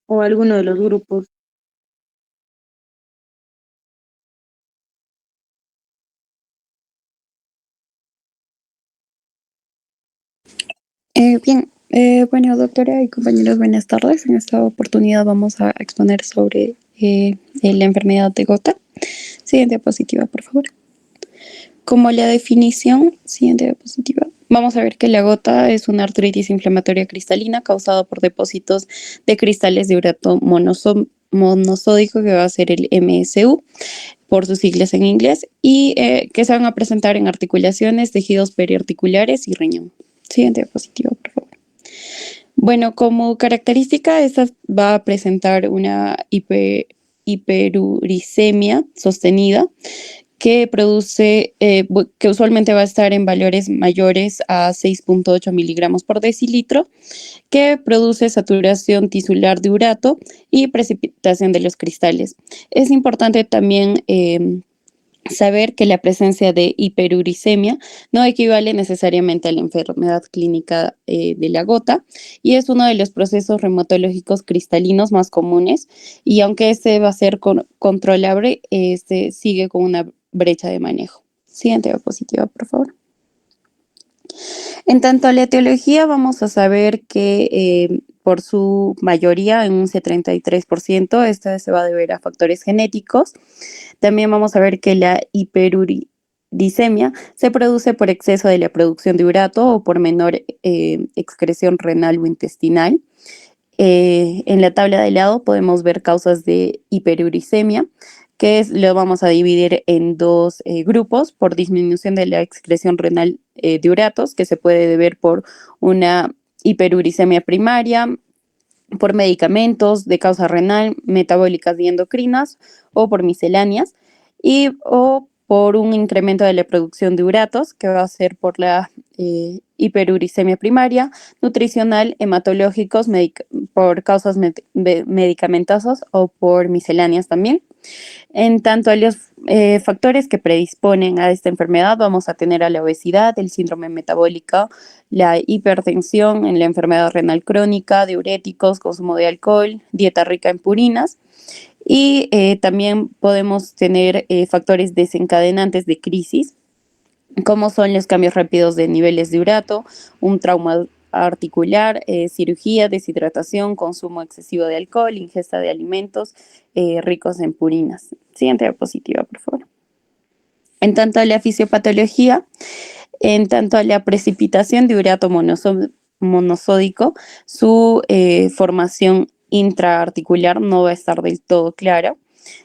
o alguno de los grupos. Bueno, doctora y compañeros, buenas tardes. En esta oportunidad vamos a exponer sobre la enfermedad de gota. Siguiente diapositiva, por favor. Como la definición, siguiente diapositiva, vamos a ver que la gota es una artritis inflamatoria cristalina causada por depósitos de cristales de urato monosódico, que va a ser el MSU, por sus siglas en inglés, y que se van a presentar en articulaciones, tejidos periarticulares y riñón. Siguiente diapositiva, por favor. Bueno, como característica, esta va a presentar una hiperuricemia sostenida que produce, que usualmente va a estar en valores mayores a 6,8 miligramos por decilitro, que produce saturación tisular de urato y precipitación de los cristales. Es importante también saber que la presencia de hiperuricemia no equivale necesariamente a la enfermedad clínica de la gota, y es uno de los procesos reumatológicos cristalinos más comunes, y aunque este va a ser controlable, este sigue con una brecha de manejo. Siguiente diapositiva, por favor. En tanto a la etiología, vamos a saber que por su mayoría, en un 73%, esta se va a deber a factores genéticos. También vamos a ver que la hiperuricemia se produce por exceso de la producción de urato o por menor excreción renal o intestinal. En la tabla de lado podemos ver causas de hiperuricemia, lo vamos a dividir en dos grupos: por disminución de la excreción renal de uratos, que se puede deber por una hiperuricemia primaria, por medicamentos de causa renal, metabólicas y endocrinas, o por misceláneas, o por un incremento de la producción de uratos, que va a ser por la hiperuricemia primaria, nutricional, hematológicos, por causas medicamentosas o por misceláneas también. En tanto a los factores que predisponen a esta enfermedad, vamos a tener a la obesidad, el síndrome metabólico, la hipertensión, en la enfermedad renal crónica, diuréticos, consumo de alcohol, dieta rica en purinas. Y también podemos tener factores desencadenantes de crisis, como son los cambios rápidos de niveles de urato, un trauma articular, cirugía, deshidratación, consumo excesivo de alcohol, ingesta de alimentos ricos en purinas. Siguiente diapositiva, por favor. En tanto a la fisiopatología, en tanto a la precipitación de urato monosódico, su formación intraarticular no va a estar del todo clara.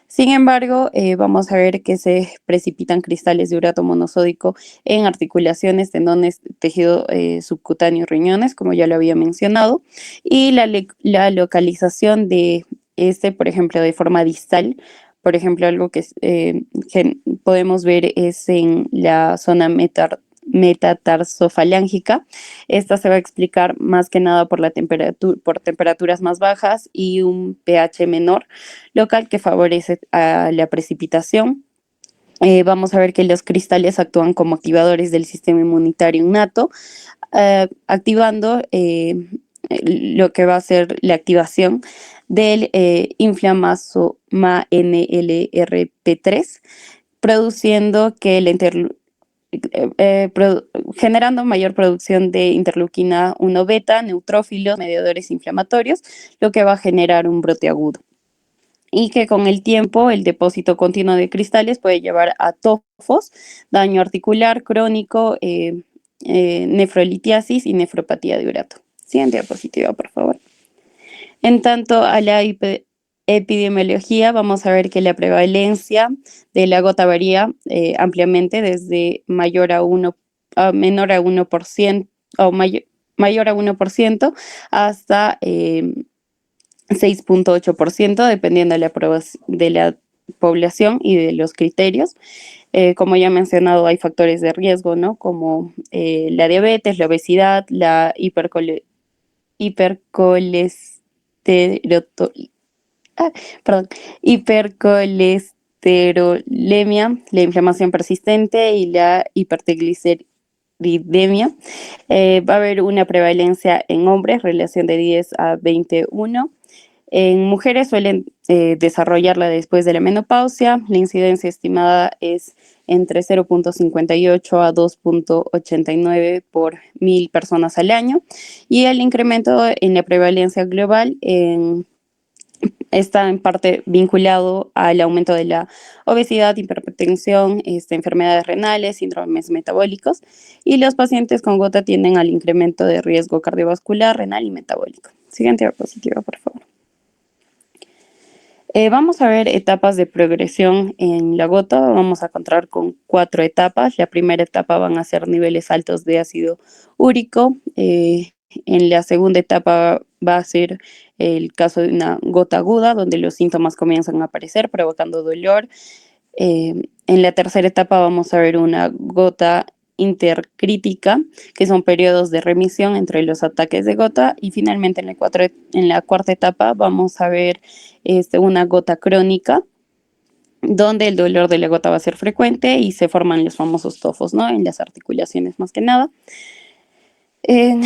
Sin embargo, vamos a ver que se precipitan cristales de urato monosódico en articulaciones, tendones, tejido subcutáneo y riñones, como ya lo había mencionado, y la localización de este, por ejemplo, de forma distal. Por ejemplo, algo que podemos ver es en la zona metatarsofalágica. Esta se va a explicar más que nada por temperaturas más bajas y un pH menor local que favorece a la precipitación. Vamos a ver que los cristales actúan como activadores del sistema inmunitario innato, activando lo que va a ser la activación del inflammasoma NLRP3, produciendo que generando mayor producción de interleuquina 1 beta, neutrófilos, mediadores inflamatorios, lo que va a generar un brote agudo. Y que con el tiempo el depósito continuo de cristales puede llevar a tofos, daño articular crónico, nefrolitiasis y nefropatía de urato. Siguiente diapositiva, por favor. En tanto a la epidemiología, vamos a ver que la prevalencia de la gota varía ampliamente, desde menor a 1% o mayor a 1% hasta 6,8%, dependiendo de la población y de los criterios. Como ya he mencionado, hay factores de riesgo, ¿no? Como la diabetes, la obesidad, la hipercolesterolemia, la inflamación persistente y la hipertrigliceridemia. Va a haber una prevalencia en hombres, relación de 10 a 21, En mujeres suelen desarrollarla después de la menopausia. La incidencia estimada es entre 0.58 a 2.89 por 1.000 personas al año, y el incremento en la prevalencia global está en parte vinculado al aumento de la obesidad, hipertensión, enfermedades renales, síndromes metabólicos, y los pacientes con gota tienden al incremento de riesgo cardiovascular, renal y metabólico. Siguiente diapositiva, por favor. Vamos a ver etapas de progresión en la gota. Vamos a encontrar con 4 etapas. La primera etapa van a ser niveles altos de ácido úrico. En la segunda etapa va a ser el caso de una gota aguda, donde los síntomas comienzan a aparecer, provocando dolor. En la tercera etapa vamos a ver una gota intercrítica, que son periodos de remisión entre los ataques de gota, y finalmente en la cuarta etapa vamos a ver una gota crónica, donde el dolor de la gota va a ser frecuente y se forman los famosos tofos, ¿no? En las articulaciones más que nada. En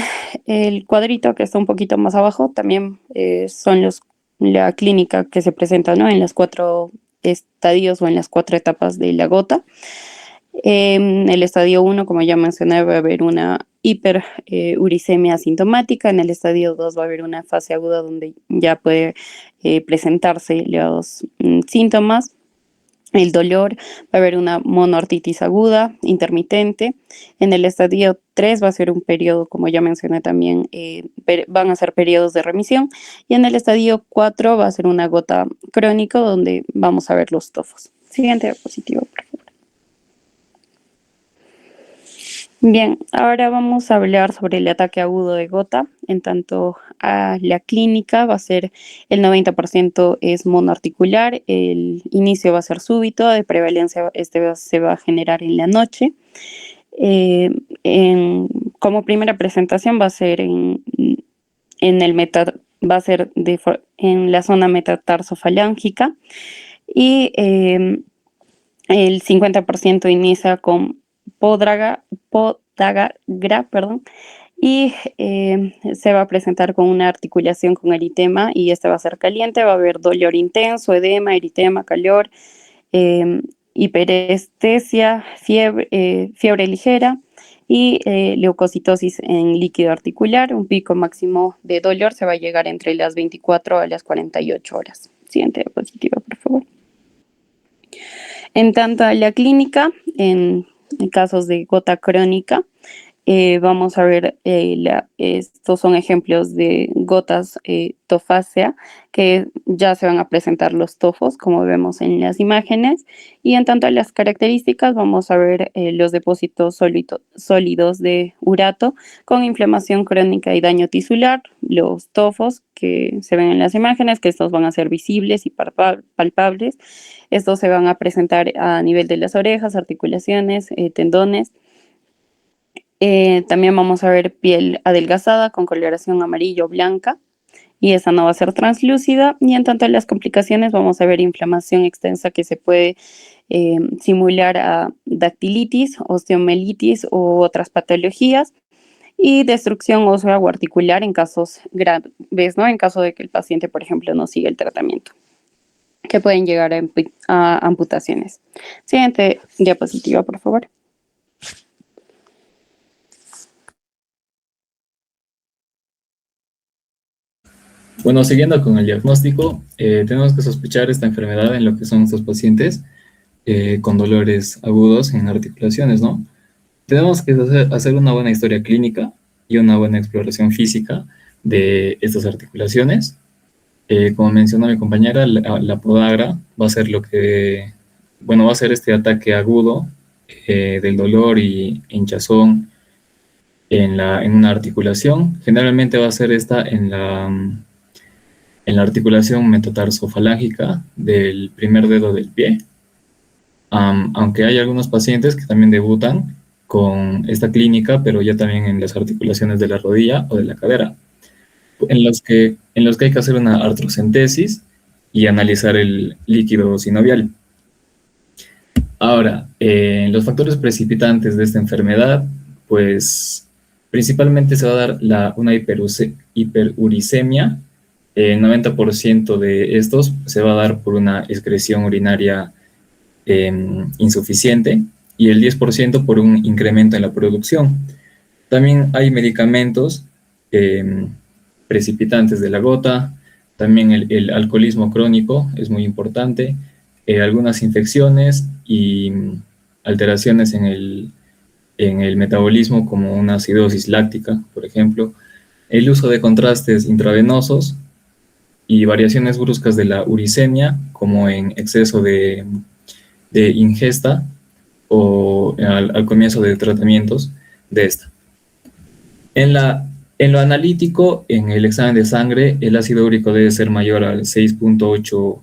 el cuadrito que está un poquito más abajo también son la clínica que se presenta, ¿no? En los 4 estadios o en las 4 etapas de la gota. En el estadio 1, como ya mencioné, va a haber una hiperuricemia asintomática. En el estadio 2 va a haber una fase aguda donde ya puede presentarse los síntomas. El dolor, va a haber una monoartritis aguda, intermitente. En el estadio 3 va a ser un periodo, como ya mencioné también, van a ser periodos de remisión. Y en el estadio 4 va a ser una gota crónica, donde vamos a ver los tofos. Siguiente diapositiva, por favor. Bien, ahora vamos a hablar sobre el ataque agudo de gota. En tanto a la clínica va a ser el 90% es monoarticular, el inicio va a ser súbito, de prevalencia se va a generar en la noche. Como primera presentación va a ser en la zona metatarsofalángica, y el 50% inicia con podagra, y se va a presentar con una articulación con eritema, y esta va a ser caliente, va a haber dolor intenso, edema, eritema, calor, hiperestesia, fiebre ligera y leucocitosis en líquido articular. Un pico máximo de dolor se va a llegar entre las 24 a las 48 horas. Siguiente diapositiva, por favor. En tanto a la clínica, en casos de gota crónica, vamos a ver, estos son ejemplos de gotas tofácea, que ya se van a presentar los tofos, como vemos en las imágenes. Y en tanto a las características, vamos a ver los depósitos sólidos de urato con inflamación crónica y daño tisular, los tofos que se ven en las imágenes, que estos van a ser visibles y palpables. Estos se van a presentar a nivel de las orejas, articulaciones, tendones. También vamos a ver piel adelgazada con coloración amarillo blanca, y esa no va a ser translúcida. Y en tanto a las complicaciones, vamos a ver inflamación extensa que se puede simular a dactilitis, osteomelitis u otras patologías, y destrucción ósea o articular en casos graves, ¿no? En caso de que el paciente, por ejemplo, no siga el tratamiento, que pueden llegar a amputaciones. Siguiente diapositiva, por favor. Bueno, siguiendo con el diagnóstico, tenemos que sospechar esta enfermedad en lo que son estos pacientes con dolores agudos en articulaciones, ¿no? Tenemos que hacer una buena historia clínica y una buena exploración física de estas articulaciones. Como mencionó mi compañera, la podagra va a ser va a ser este ataque agudo del dolor y hinchazón en una articulación. Generalmente va a ser esta en la articulación metatarsofalágica del primer dedo del pie, aunque hay algunos pacientes que también debutan con esta clínica, pero ya también en las articulaciones de la rodilla o de la cadera, en los que hay que hacer una artrocentesis y analizar el líquido sinovial. Ahora, los factores precipitantes de esta enfermedad, pues principalmente se va a dar una hiperuricemia El 90% de estos se va a dar por una excreción urinaria insuficiente y el 10% por un incremento en la producción. También hay medicamentos precipitantes de la gota, también el alcoholismo crónico es muy importante, algunas infecciones y alteraciones en el metabolismo como una acidosis láctica, por ejemplo, el uso de contrastes intravenosos y variaciones bruscas de la uricemia, como en exceso de ingesta o al comienzo de tratamientos de esta. En lo analítico, en el examen de sangre, el ácido úrico debe ser mayor al 6.8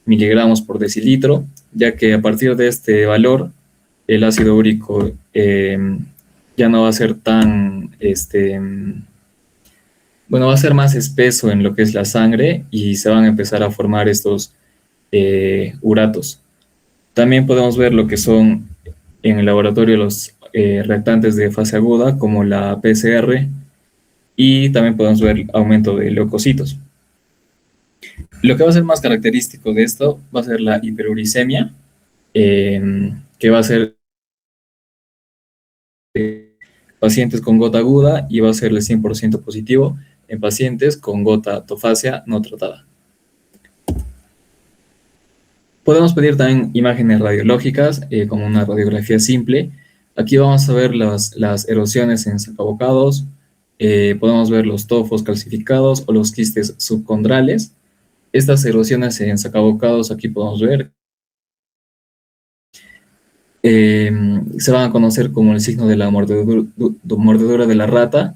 miligramos por decilitro, ya que a partir de este valor, el ácido úrico ya no va a ser tan, bueno, va a ser más espeso en lo que es la sangre y se van a empezar a formar estos uratos. También podemos ver lo que son en el laboratorio los reactantes de fase aguda, como la PCR, y también podemos ver aumento de leucocitos. Lo que va a ser más característico de esto va a ser la hiperuricemia, que va a ser pacientes con gota aguda y va a ser el 100% positivo en pacientes con gota tofácea no tratada. Podemos pedir también imágenes radiológicas, como una radiografía simple. Aquí vamos a ver las erosiones en sacabocados, podemos ver los tofos calcificados o los quistes subcondrales. Estas erosiones en sacabocados aquí podemos ver. Se van a conocer como el signo de la mordedura de la rata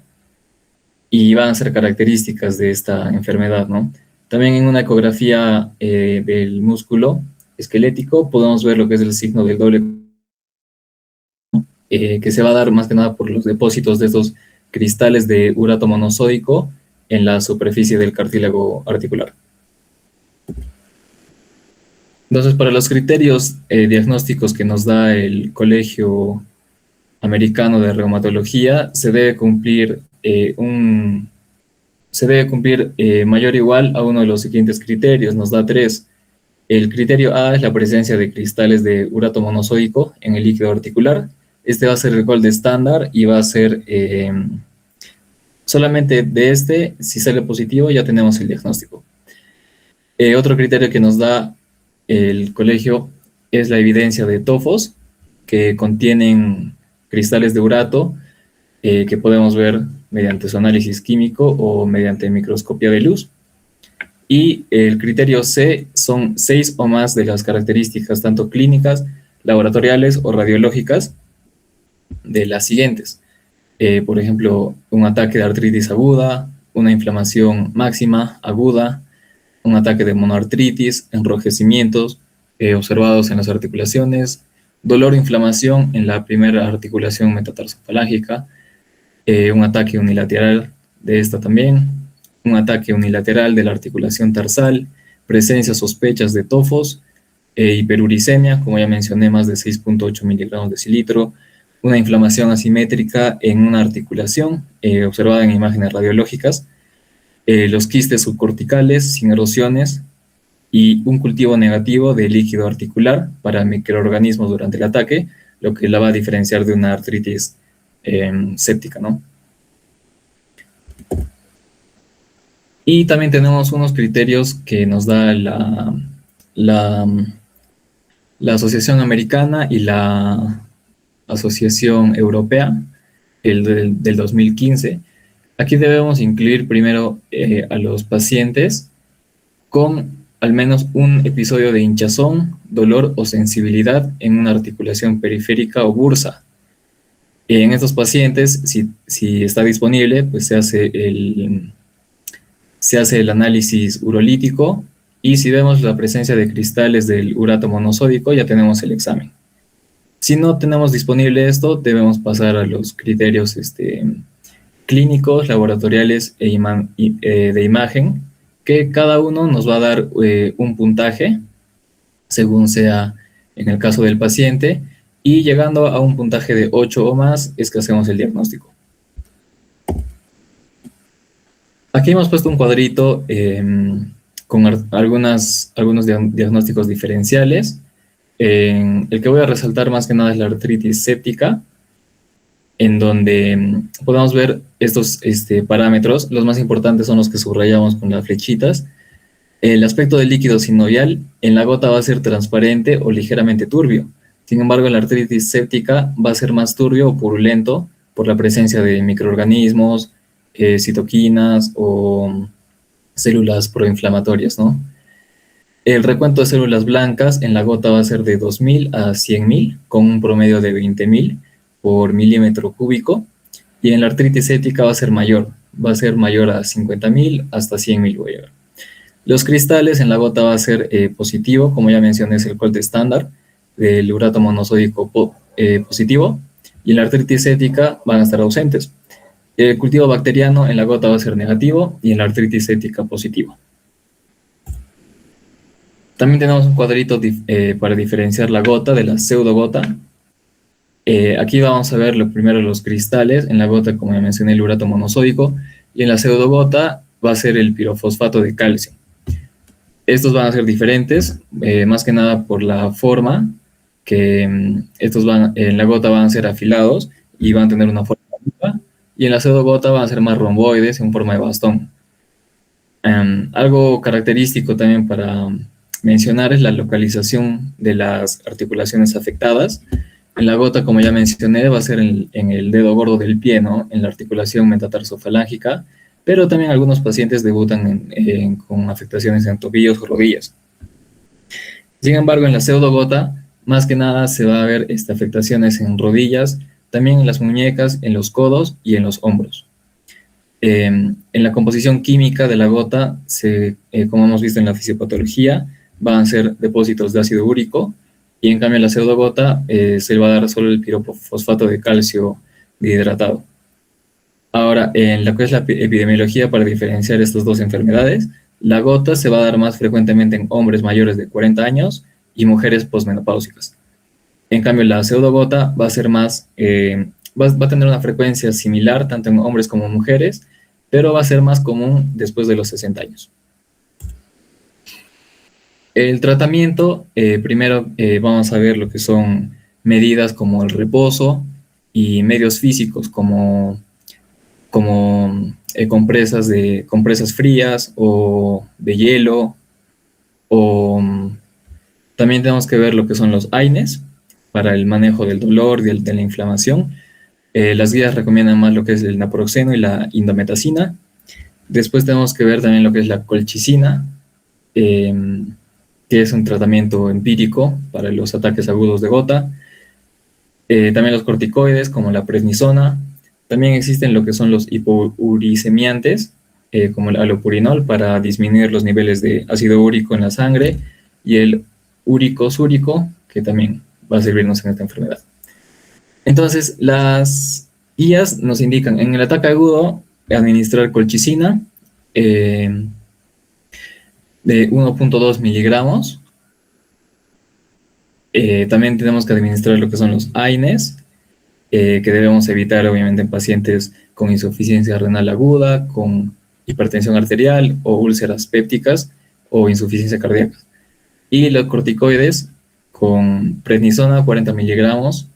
y van a ser características de esta enfermedad, ¿no? También en una ecografía del músculo esquelético podemos ver lo que es el signo del doble, que se va a dar más que nada por los depósitos de estos cristales de urato monosódico en la superficie del cartílago articular. Entonces, para los criterios diagnósticos que nos da el Colegio Americano de Reumatología, se debe cumplir mayor o igual a uno de los siguientes criterios. Nos da 3. El criterio A es la presencia de cristales de urato monosódico en el líquido articular. Este va a ser el gol de estándar y va a ser solamente de este, si sale positivo, ya tenemos el diagnóstico. Otro criterio que nos da el colegio es la evidencia de tofos que contienen cristales de urato que podemos ver mediante su análisis químico o mediante microscopía de luz. Y el criterio C son 6 o más de las características tanto clínicas, laboratoriales o radiológicas de las siguientes. Por ejemplo, un ataque de artritis aguda, una inflamación máxima aguda, un ataque de monoartritis, enrojecimientos observados en las articulaciones, dolor o inflamación en la primera articulación metatarsofalágica, un ataque unilateral de esta también, un ataque unilateral de la articulación tarsal, presencia sospechas de tofos, hiperuricemia, como ya mencioné, más de 6.8 miligramos de decilitro, una inflamación asimétrica en una articulación observada en imágenes radiológicas, los quistes subcorticales sin erosiones y un cultivo negativo de líquido articular para microorganismos durante el ataque, lo que la va a diferenciar de una artritis séptica, ¿no? Y también tenemos unos criterios que nos da la Asociación Americana y la Asociación Europea, el del 2015. Aquí debemos incluir primero a los pacientes con al menos un episodio de hinchazón, dolor o sensibilidad en una articulación periférica o bursa. En estos pacientes, si está disponible, pues se hace el análisis urolítico y si vemos la presencia de cristales del urato monosódico, ya tenemos el examen. Si no tenemos disponible esto, debemos pasar a los criterios clínicos, laboratoriales de imagen, que cada uno nos va a dar un puntaje, según sea en el caso del paciente, y llegando a un puntaje de 8 o más es que hacemos el diagnóstico. Aquí hemos puesto un cuadrito con algunos diagnósticos diferenciales. El que voy a resaltar más que nada es la artritis séptica, en donde podemos ver estos parámetros. Los más importantes son los que subrayamos con las flechitas. El aspecto del líquido sinovial en la gota va a ser transparente o ligeramente turbio. Sin embargo, en la artritis séptica va a ser más turbio o purulento por la presencia de microorganismos, citoquinas o células proinflamatorias, ¿no? El recuento de células blancas en la gota va a ser de 2000 a 100.000, con un promedio de 20.000 por milímetro cúbico. Y en la artritis séptica va a ser mayor a 50.000 hasta 100.000 voy a ver. Los cristales en la gota va a ser positivo, como ya mencioné, es el gold estándar del urato monosódico positivo, y en la artritis séptica van a estar ausentes. El cultivo bacteriano en la gota va a ser negativo y en la artritis séptica positivo. También tenemos un cuadrito para diferenciar la gota de la pseudogota. Aquí vamos a ver lo primero los cristales. En la gota, como ya mencioné, el urato monosódico, y en la pseudogota va a ser el pirofosfato de calcio. Estos van a ser diferentes, más que nada por la forma, que en la gota van a ser afilados y van a tener una forma aguda, y en la pseudogota van a ser más romboides en forma de bastón. Algo característico también para mencionar es la localización de las articulaciones afectadas. En la gota, como ya mencioné, va a ser en el dedo gordo del pie, ¿no? En la articulación metatarsofalángica, pero también algunos pacientes debutan con afectaciones en tobillos o rodillas. Sin embargo, en la pseudogota, más que nada se va a ver afectaciones en rodillas, también en las muñecas, en los codos y en los hombros. En la composición química de la gota, como hemos visto en la fisiopatología, van a ser depósitos de ácido úrico, y en cambio en la pseudogota se va a dar solo el pirofosfato de calcio dihidratado. Ahora, en lo que es la epidemiología para diferenciar estas dos enfermedades, la gota se va a dar más frecuentemente en hombres mayores de 40 años y mujeres posmenopáusicas. En cambio, la pseudogota va a ser más, va a tener una frecuencia similar tanto en hombres como en mujeres, pero va a ser más común después de los 60 años. El tratamiento, primero vamos a ver lo que son medidas como el reposo y medios físicos como compresas frías o de hielo, o también tenemos que ver lo que son los AINES para el manejo del dolor y de la inflamación. Las guías recomiendan más lo que es el naproxeno y la indometacina. Después tenemos que ver también lo que es la colchicina, que es un tratamiento empírico para los ataques agudos de gota. También los corticoides como la prednisona. También existen lo que son los hipouricemiantes, como el alopurinol, para disminuir los niveles de ácido úrico en la sangre, y el úrico-súrico, que también va a servirnos en esta enfermedad. Entonces, las guías nos indican en el ataque agudo administrar colchicina de 1.2 miligramos. También tenemos que administrar lo que son los AINES, que debemos evitar obviamente en pacientes con insuficiencia renal aguda, con hipertensión arterial o úlceras pépticas o insuficiencia cardíaca. Y los corticoides con prednisona 40 miligramos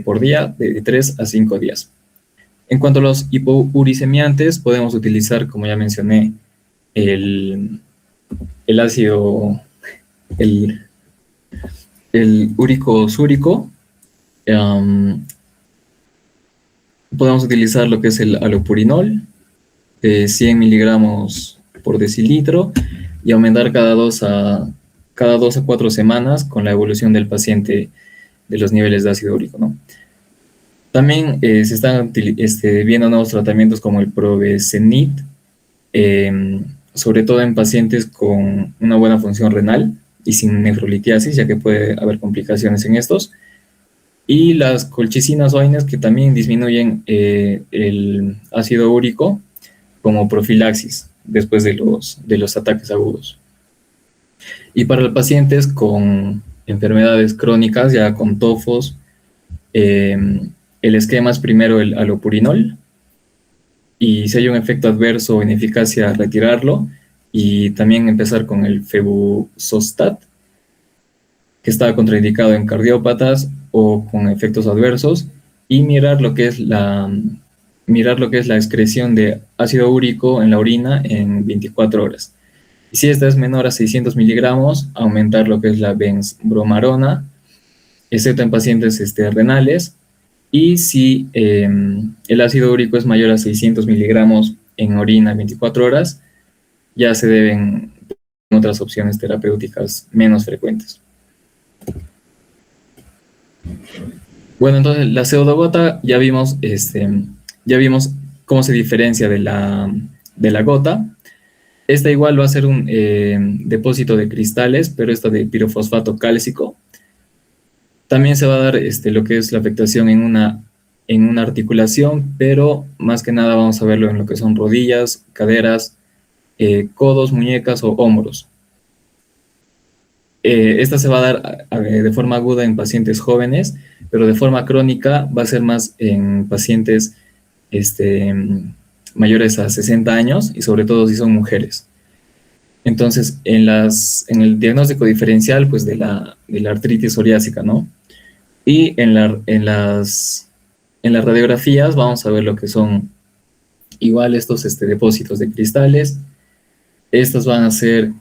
por día de 3 a 5 días. En cuanto a los hipouricemiantes, podemos utilizar, como ya mencioné, el ácido, el úrico-súrico. Podemos utilizar lo que es el alopurinol, 100 miligramos por decilitro, y aumentar cada 2 a 4 semanas con la evolución del paciente de los niveles de ácido úrico, ¿no? También se están viendo nuevos tratamientos como el Probecenit, sobre todo en pacientes con una buena función renal y sin nefrolitiasis, ya que puede haber complicaciones en estos. Y las colchicinas o AINES, que también disminuyen el ácido úrico como profilaxis después de los ataques agudos. Y para los pacientes con enfermedades crónicas, ya con tofos, el esquema es primero el alopurinol, y si hay un efecto adverso o ineficacia, retirarlo, y también empezar con el febuxostat, que está contraindicado en cardiópatas o con efectos adversos, y mirar lo que es la excreción de ácido úrico en la orina en 24 horas. Y si esta es menor a 600 miligramos, aumentar lo que es la benzbromarona, excepto en pacientes renales. Y si el ácido úrico es mayor a 600 miligramos en orina en 24 horas, ya se deben otras opciones terapéuticas menos frecuentes. Bueno, entonces la pseudogota ya vimos cómo se diferencia de la gota. Esta igual va a ser un depósito de cristales, pero esta de pirofosfato cálcico. También se va a dar lo que es la afectación en una articulación, pero más que nada vamos a verlo en lo que son rodillas, caderas, codos, muñecas o hombros. Esta se va a dar de forma aguda en pacientes jóvenes, pero de forma crónica va a ser más en pacientes mayores a 60 años y sobre todo si son mujeres. Entonces, en el diagnóstico diferencial, pues de la artritis psoriásica, ¿no? Y en las radiografías vamos a ver lo que son igual estos depósitos de cristales. Estos van a ser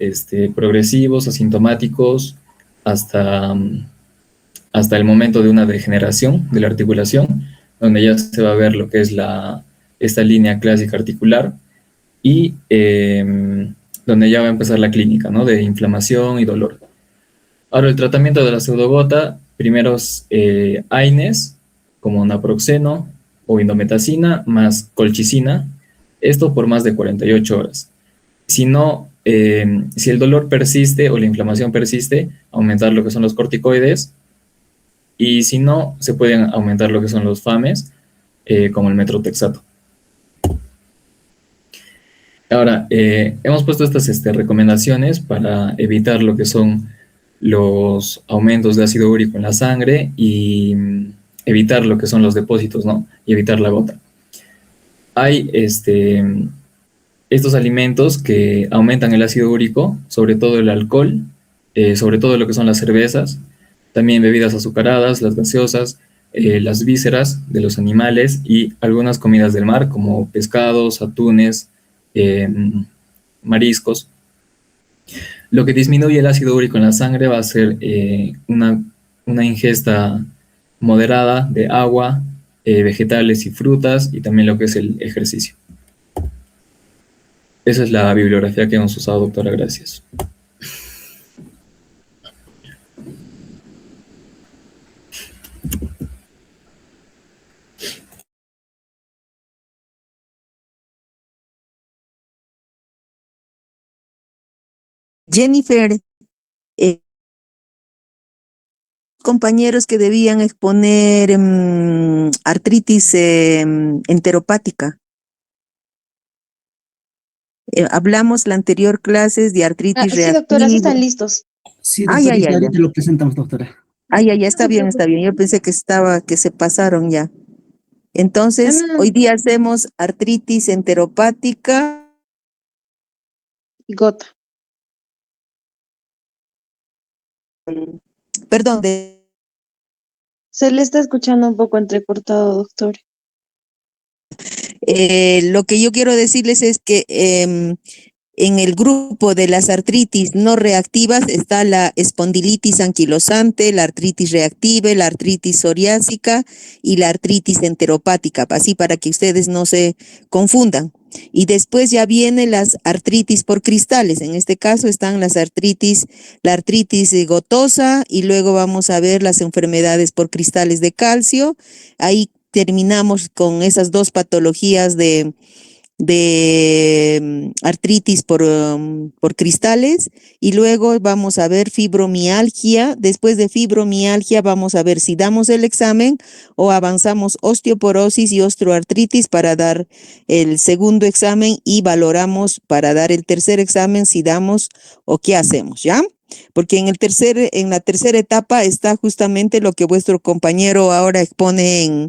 progresivos, asintomáticos, hasta el momento de una degeneración de la articulación, donde ya se va a ver lo que es esta línea clásica articular y donde ya va a empezar la clínica, ¿no? De inflamación y dolor. Ahora, el tratamiento de la pseudogota, primeros AINES, como naproxeno o indometacina, más colchicina, esto por más de 48 horas. Si el dolor persiste o la inflamación persiste, aumentar lo que son los corticoides, y si no, se pueden aumentar lo que son los FAMES, como el metrotexato. Ahora, hemos puesto estas recomendaciones para evitar lo que son los aumentos de ácido úrico en la sangre y evitar lo que son los depósitos, ¿no? Y evitar la gota. Hay estos alimentos que aumentan el ácido úrico, sobre todo el alcohol, sobre todo lo que son las cervezas, también bebidas azucaradas, las gaseosas, las vísceras de los animales y algunas comidas del mar como pescados, atunes, mariscos. Lo que disminuye el ácido úrico en la sangre va a ser una ingesta moderada de agua, vegetales y frutas, y también lo que es el ejercicio. Esa es la bibliografía que hemos usado, doctora. Gracias. Jennifer, compañeros que debían exponer artritis enteropática. Hablamos la anterior clase de artritis Sí, doctora, sí reactiva. están listos. Sí, doctorita, ahorita lo presentamos, doctora. Ya, está bien, está bien. Yo pensé que se pasaron ya. Entonces, No. hoy día hacemos artritis enteropática. Gota. Perdón, Se le está escuchando un poco entrecortado, doctor. lo que yo quiero decirles es que en el grupo de las artritis no reactivas está la espondilitis anquilosante, la artritis reactiva, la artritis psoriásica y la artritis enteropática, así para que ustedes no se confundan. Y después ya vienen las artritis por cristales. En este caso están la artritis gotosa, y luego vamos a ver las enfermedades por cristales de calcio. Ahí terminamos con esas dos patologías de artritis por cristales, y luego vamos a ver fibromialgia. Después de fibromialgia vamos a ver si damos el examen o avanzamos osteoporosis y osteoartritis para dar el segundo examen, y valoramos para dar el tercer examen si damos o qué hacemos, ¿ya? porque en la tercera etapa está justamente lo que vuestro compañero ahora expone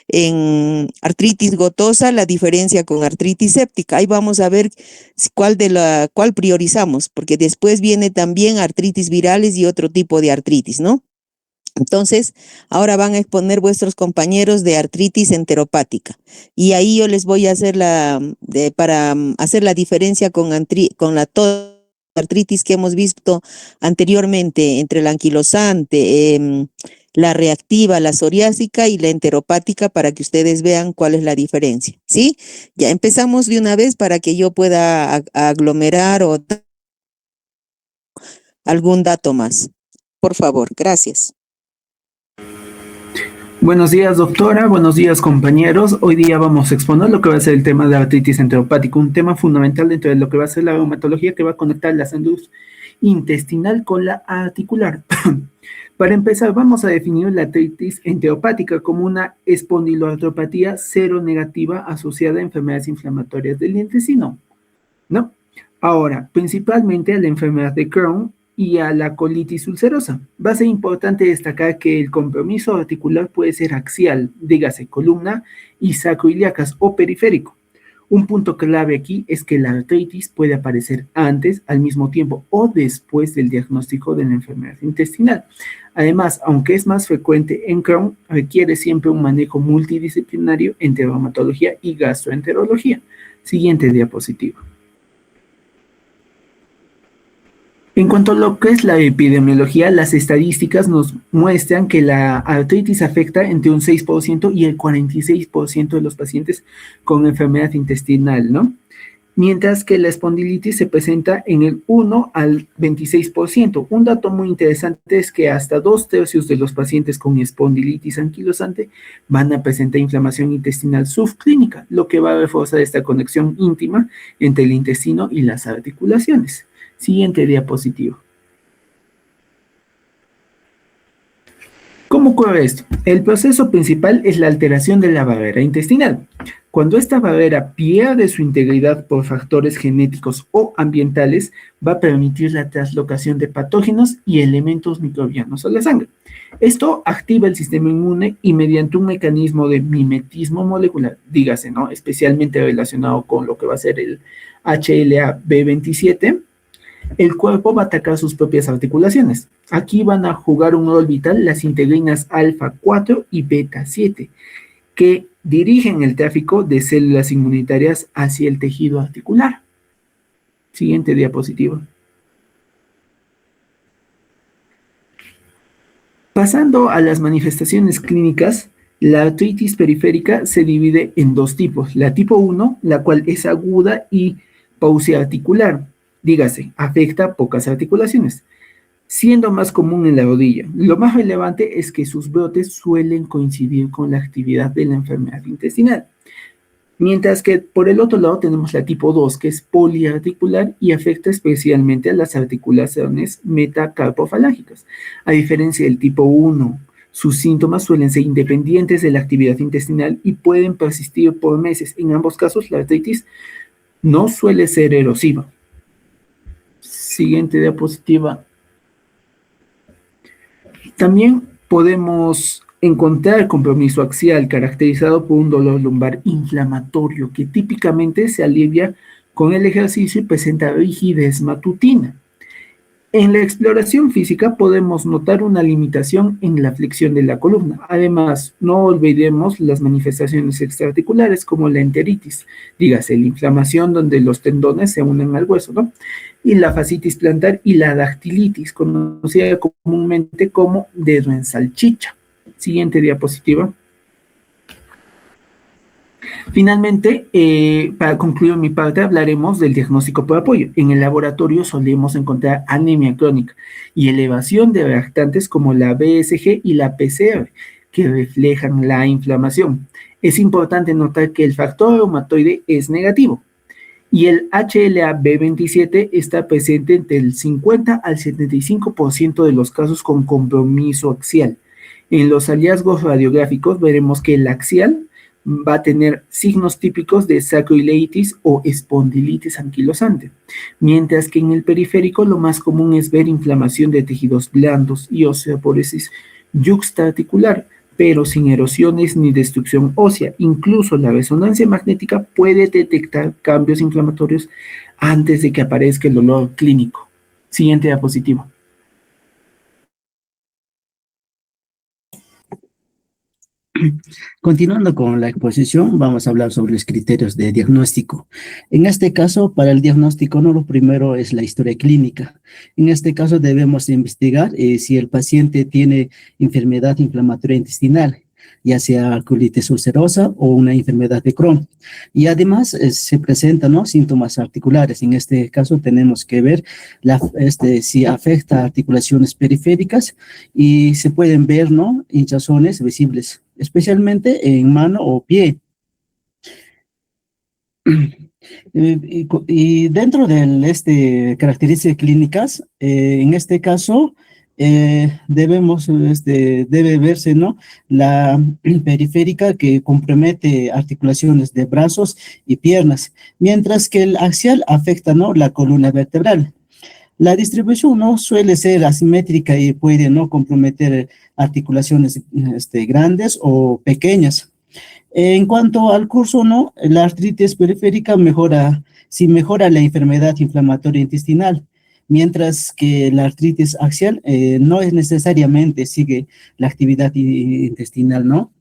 en artritis gotosa, la diferencia con artritis séptica. Ahí vamos a ver cuál priorizamos, porque después viene también artritis virales y otro tipo de artritis, ¿no? Entonces, ahora van a exponer vuestros compañeros de artritis enteropática. Y ahí yo les voy a hacer para hacer la diferencia con la artritis que hemos visto anteriormente entre la anquilosante, la reactiva, la psoriásica y la enteropática, para que ustedes vean cuál es la diferencia, ¿sí? Ya empezamos de una vez para que yo pueda aglomerar o algún dato más. Por favor, gracias. Buenos días, doctora. Buenos días, compañeros. Hoy día vamos a exponer lo que va a ser el tema de la artritis enteropática, un tema fundamental dentro de lo que va a ser la reumatología, que va a conectar la salud intestinal con la articular. Para empezar, vamos a definir la artritis enteropática como una espondiloartropatía seronegativa asociada a enfermedades inflamatorias del intestino, ¿no? Ahora, principalmente a la enfermedad de Crohn y a la colitis ulcerosa. Va a ser importante destacar que el compromiso articular puede ser axial, dígase columna y sacroiliacas o periférico. Un punto clave aquí es que la artritis puede aparecer antes, al mismo tiempo o después del diagnóstico de la enfermedad intestinal. Además, aunque es más frecuente en Crohn, requiere siempre un manejo multidisciplinario entre reumatología y gastroenterología. Siguiente diapositiva. En cuanto a lo que es la epidemiología, las estadísticas nos muestran que la artritis afecta entre un 6% y el 46% de los pacientes con enfermedad intestinal, ¿no? Mientras que la espondilitis se presenta en el 1 al 26%. Un dato muy interesante es que hasta 2/3 de los pacientes con espondilitis anquilosante van a presentar inflamación intestinal subclínica, lo que va a reforzar esta conexión íntima entre el intestino y las articulaciones. Siguiente diapositiva. ¿Cómo ocurre esto? El proceso principal es la alteración de la barrera intestinal. Cuando esta barrera pierde su integridad por factores genéticos o ambientales, va a permitir la translocación de patógenos y elementos microbianos a la sangre. Esto activa el sistema inmune y mediante un mecanismo de mimetismo molecular, dígase, ¿no? Especialmente relacionado con lo que va a ser el HLA-B27, el cuerpo va a atacar sus propias articulaciones. Aquí van a jugar un rol vital las integrinas alfa 4 y beta 7, que dirigen el tráfico de células inmunitarias hacia el tejido articular. Siguiente diapositiva. Pasando a las manifestaciones clínicas, la artritis periférica se divide en dos tipos. La tipo 1, la cual es aguda y pausiarticular. Dígase, afecta pocas articulaciones, siendo más común en la rodilla. Lo más relevante es que sus brotes suelen coincidir con la actividad de la enfermedad intestinal. Mientras que por el otro lado tenemos la tipo 2, que es poliarticular y afecta especialmente a las articulaciones metacarpofalángicas. A diferencia del tipo 1, sus síntomas suelen ser independientes de la actividad intestinal y pueden persistir por meses. En ambos casos, la artritis no suele ser erosiva. Siguiente diapositiva. También podemos encontrar compromiso axial caracterizado por un dolor lumbar inflamatorio que típicamente se alivia con el ejercicio y presenta rigidez matutina. En la exploración física podemos notar una limitación en la flexión de la columna. Además, no olvidemos las manifestaciones extraarticulares como la enteritis, dígase, la inflamación donde los tendones se unen al hueso, ¿no? Y la fascitis plantar y la dactilitis, conocida comúnmente como dedo en salchicha. Siguiente diapositiva. Finalmente, para concluir mi parte, hablaremos del diagnóstico por apoyo. En el laboratorio solemos encontrar anemia crónica y elevación de reactantes como la BSG y la PCR, que reflejan la inflamación. Es importante notar que el factor reumatoide es negativo y el HLA-B27 está presente entre el 50 al 75% de los casos con compromiso axial. En los hallazgos radiográficos veremos que el axial va a tener signos típicos de sacroileitis o espondilitis anquilosante, mientras que en el periférico lo más común es ver inflamación de tejidos blandos y osteoporosis yuxtaarticular, pero sin erosiones ni destrucción ósea. Incluso la resonancia magnética puede detectar cambios inflamatorios antes de que aparezca el dolor clínico. Siguiente diapositiva. Continuando con la exposición, vamos a hablar sobre los criterios de diagnóstico. En este caso, para el diagnóstico, no, lo primero es la historia clínica. En este caso, debemos investigar si el paciente tiene enfermedad inflamatoria intestinal, ya sea colitis ulcerosa o una enfermedad de Crohn. Y además se presentan, ¿no?, síntomas articulares. En este caso tenemos que ver si afecta articulaciones periféricas y se pueden ver, ¿no?, hinchazones visibles, especialmente en mano o pie. Y dentro de características clínicas, en este caso, debe verse, ¿no?, la periférica, que compromete articulaciones de brazos y piernas, mientras que el axial afecta, ¿no?, la columna vertebral. La distribución no suele ser asimétrica y puede no comprometer articulaciones grandes o pequeñas. En cuanto al curso, no, la artritis periférica mejora la enfermedad inflamatoria intestinal, mientras que la artritis axial no es necesariamente sigue la actividad intestinal, ¿no?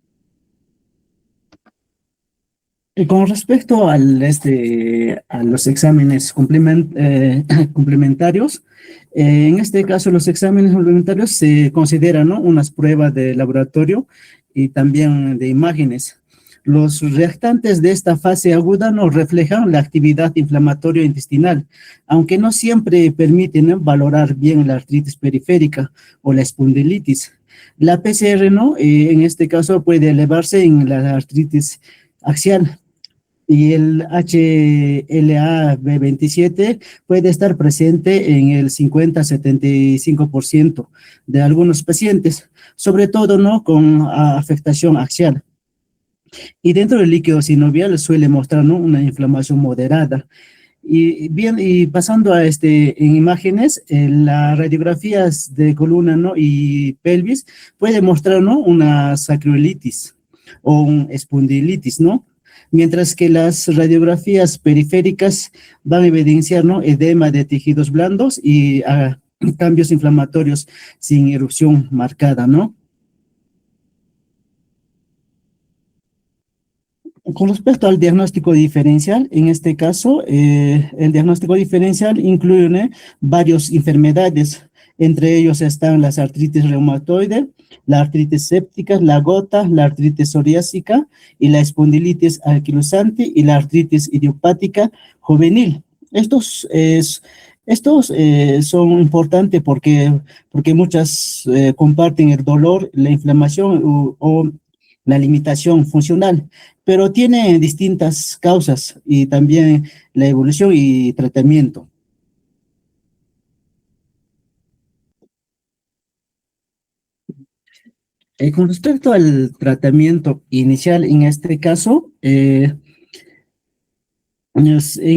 Y con respecto a los exámenes complementarios, en este caso los exámenes complementarios se consideran, ¿no?, unas pruebas de laboratorio y también de imágenes. Los reactantes de esta fase aguda nos reflejan la actividad inflamatoria intestinal, aunque no siempre permiten, ¿no?, valorar bien la artritis periférica o la espondilitis. La PCR, ¿no?, en este caso puede elevarse en la artritis axial, y el HLA-B27 puede estar presente en el 50-75% de algunos pacientes, sobre todo, ¿no?, con afectación axial. Y dentro del líquido sinovial suele mostrar, ¿no?, una inflamación moderada. Y bien, y pasando en imágenes, las radiografías de columna, ¿no?, y pelvis puede mostrar, ¿no?, una sacroilitis o un espondilitis, ¿no?, mientras que las radiografías periféricas van a evidenciar, ¿no?, edema de tejidos blandos y cambios inflamatorios sin erupción marcada, ¿no? Con respecto al diagnóstico diferencial, en este caso, el diagnóstico diferencial incluye, ¿no?, varias enfermedades. Entre ellos están las artritis reumatoide, la artritis séptica, la gota, la artritis psoriásica y la espondilitis anquilosante y la artritis idiopática juvenil. Estos son importantes porque muchas comparten el dolor, la inflamación o la limitación funcional, pero tiene distintas causas y también la evolución y tratamiento. Con respecto al tratamiento inicial, en este caso, en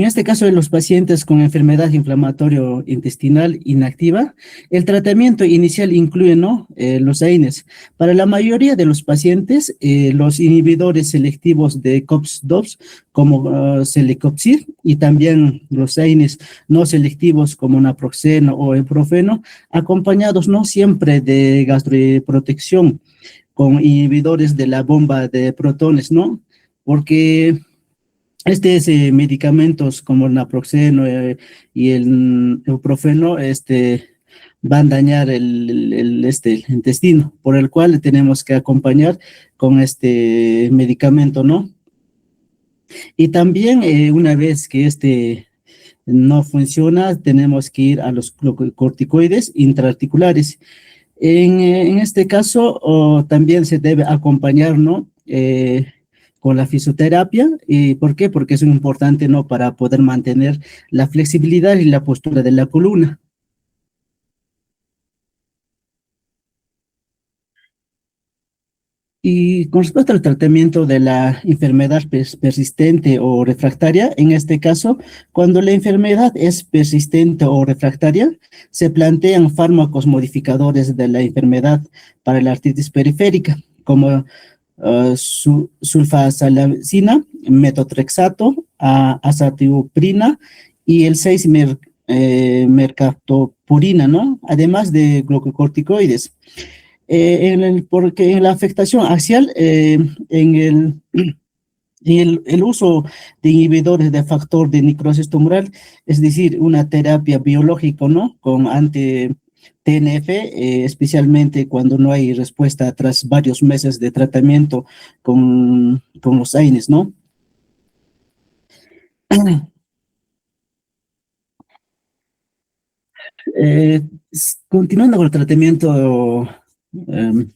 este caso de los pacientes con enfermedad inflamatoria intestinal inactiva, el tratamiento inicial incluye, ¿no?, los AINES. Para la mayoría de los pacientes, los inhibidores selectivos de COX-2 como celecoxib y también los AINES no selectivos como naproxeno o ibuprofeno, acompañados no siempre de gastroprotección con inhibidores de la bomba de protones, ¿no? Porque medicamentos como el naproxeno y el ibuprofeno van a dañar el intestino, por el cual tenemos que acompañar con este medicamento, ¿no? Y también una vez que no funciona, tenemos que ir a los corticoides intraarticulares. En este caso, también se debe acompañar, ¿no?, con la fisioterapia. ¿Y por qué? Porque es importante, ¿no?, para poder mantener la flexibilidad y la postura de la columna. Y con respecto al tratamiento de la enfermedad persistente o refractaria, en este caso, cuando la enfermedad es persistente o refractaria, se plantean fármacos modificadores de la enfermedad para la artritis periférica, como sulfasalazina, metotrexato, azathioprina y el 6-mercaptopurina, ¿no? Además de glucocorticoides. Porque en la afectación axial, el uso de inhibidores de factor de necrosis tumoral, es decir, una terapia biológica, ¿no? Con anti-TNF, especialmente cuando no hay respuesta tras varios meses de tratamiento con los AINES, ¿no? Eh, Continuando con el tratamiento, em,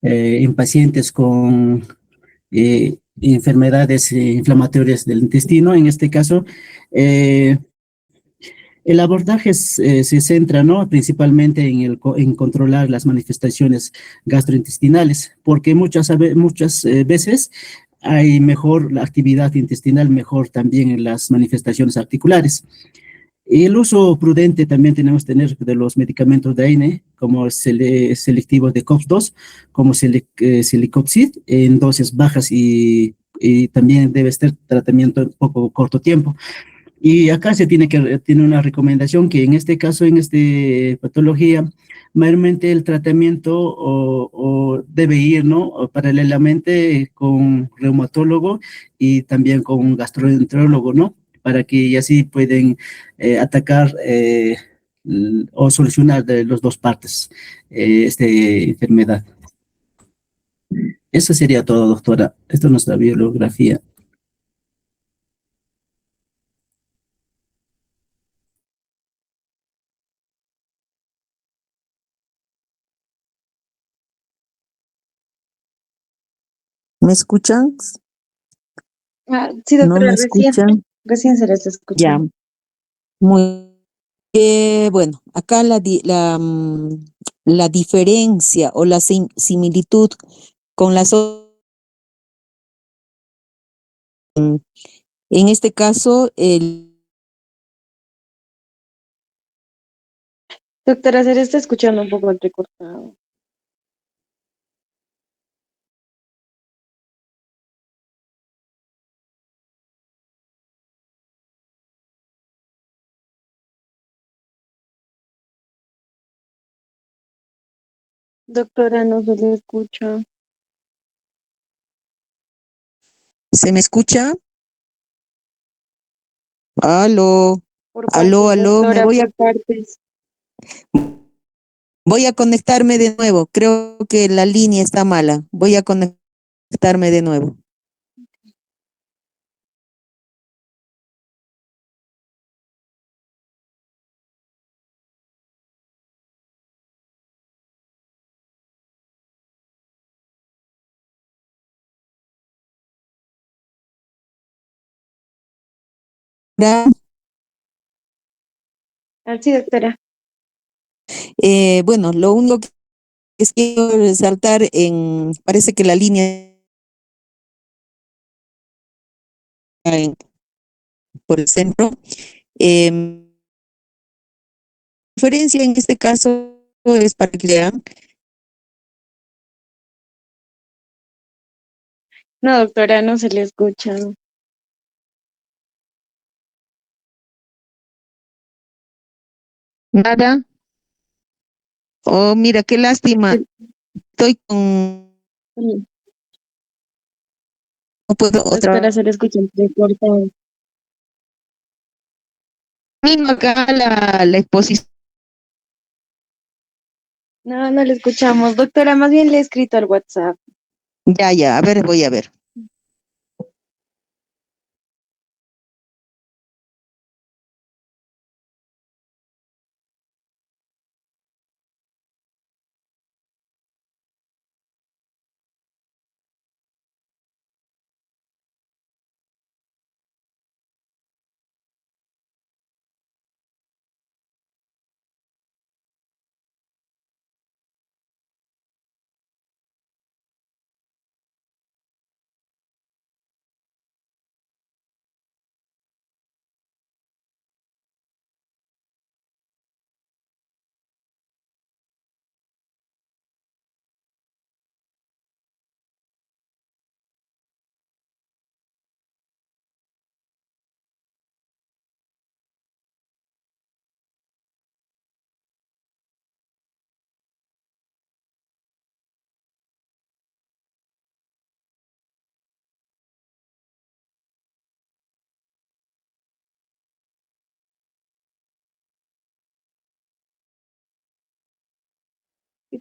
en pacientes con enfermedades inflamatorias del intestino. En este caso, eh, el abordaje se centra, ¿no? Principalmente en controlar las manifestaciones gastrointestinales, porque muchas veces hay mejor la actividad intestinal, mejor también en las manifestaciones articulares. Y el uso prudente también tenemos que tener de los medicamentos de AINE, como selectivos de COX-2, como Celecoxib, en dosis bajas y también debe ser tratamiento en poco corto tiempo. Y acá tiene una recomendación que en este caso, en esta patología, mayormente el tratamiento o debe ir, ¿no? O paralelamente con reumatólogo y también con un gastroenterólogo, ¿no? Para que así pueden atacar o solucionar de las dos partes esta enfermedad. Eso sería todo, doctora. Esto es nuestra bibliografía. ¿Me escuchan? Sí, ¿No doctora, me escuchan? recién se les Ya, escuchó. muy bueno. Acá la diferencia o la similitud con en este caso, Doctora, se le está escuchando un poco entrecortado. Doctora, no se le escucha. ¿se me escucha? Aló, Por aló, partes, aló, doctora, por partes. voy a conectarme de nuevo. Creo que la línea está mala. Voy a conectarme de nuevo. Sí, doctora. Bueno, lo único que es que quiero resaltar parece que la línea por el centro. Referencia en este caso es para que lean. No, doctora, no se le escucha. Nada. Oh, mira, qué lástima. Sí, Estoy con, sí, no puedo doctora, otra. se le escucha entrecortado. Mismo acá la exposición. No, no le escuchamos. Doctora, más bien le he escrito al WhatsApp. Ya, ya, a ver, voy a ver.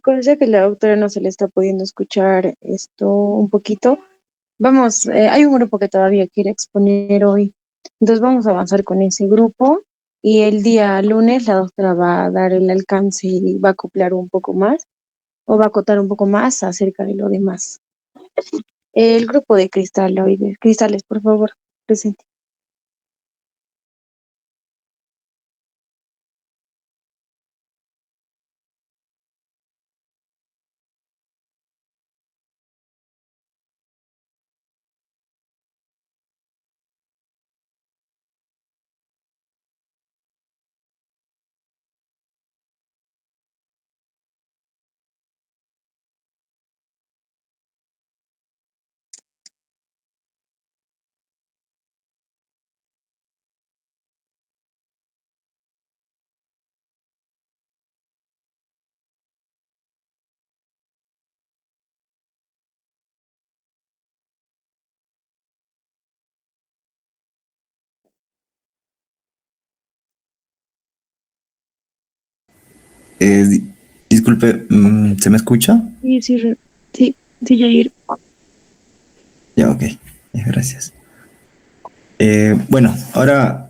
chicos, ya que la doctora no se le está pudiendo escuchar esto un poquito, vamos, hay un grupo que todavía quiere exponer hoy, entonces vamos a avanzar con ese grupo y el día lunes la doctora va a dar el alcance y va a acoplar un poco más o va a acotar un poco más acerca de lo demás. El grupo de cristaloides, cristales, por favor, presente. Disculpe, ¿se me escucha? Sí, sí, sí, sí, Jair. Ya, ok, gracias. Bueno, ahora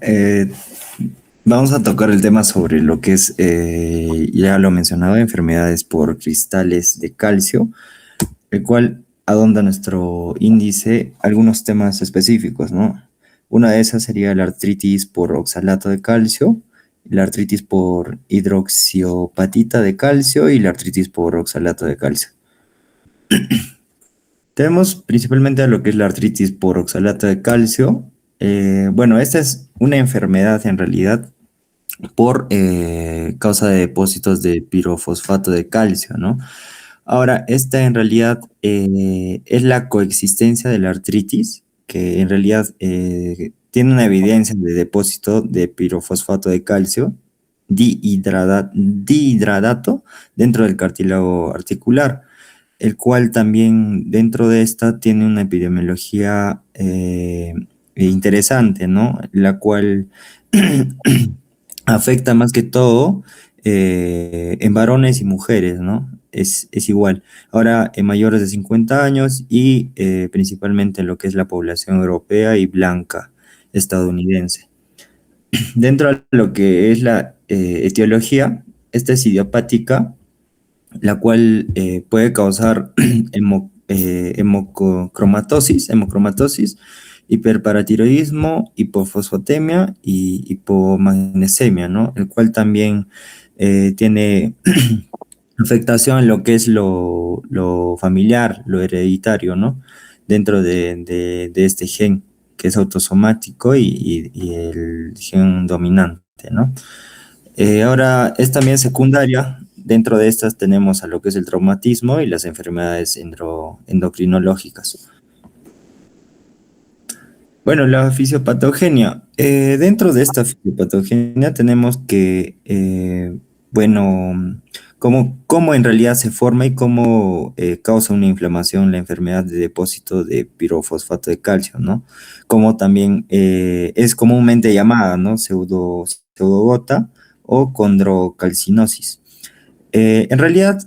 vamos a tocar el tema sobre lo que es, ya lo mencionaba, enfermedades por cristales de calcio, el cual adonda nuestro índice algunos temas específicos, ¿no? Una de esas sería la artritis por oxalato de calcio, la artritis por hidroxiopatita de calcio y la artritis por oxalato de calcio. Tenemos principalmente a lo que es la artritis por oxalato de calcio. Bueno, esta es una enfermedad en realidad por causa de depósitos de pirofosfato de calcio, ¿no? Ahora, esta en realidad es la coexistencia de la artritis, que en realidad tiene una evidencia de depósito de pirofosfato de calcio dihidradato dentro del cartílago articular, el cual también dentro de esta tiene una epidemiología interesante, ¿no? La cual afecta más que todo en varones y mujeres, ¿no? Es igual. Ahora, en mayores de 50 años y principalmente en lo que es la población europea y blanca estadounidense. Dentro de lo que es la etiología, esta es idiopática, la cual puede causar hemocromatosis, hiperparatiroidismo, hipofosfatemia y hipomagnesemia, ¿no? El cual también tiene afectación en lo que es lo familiar, lo hereditario, ¿no? Dentro de este gen, que es autosomático y el gen dominante, ¿no? Ahora, es también secundaria. Dentro de estas tenemos a lo que es el traumatismo y las enfermedades endocrinológicas. Bueno, la fisiopatogenia. Dentro de esta fisiopatogenia tenemos que, bueno, cómo en realidad se forma y cómo causa una inflamación la enfermedad de depósito de pirofosfato de calcio, ¿no? Como también es comúnmente llamada, ¿no? Pseudogota o condrocalcinosis. En realidad,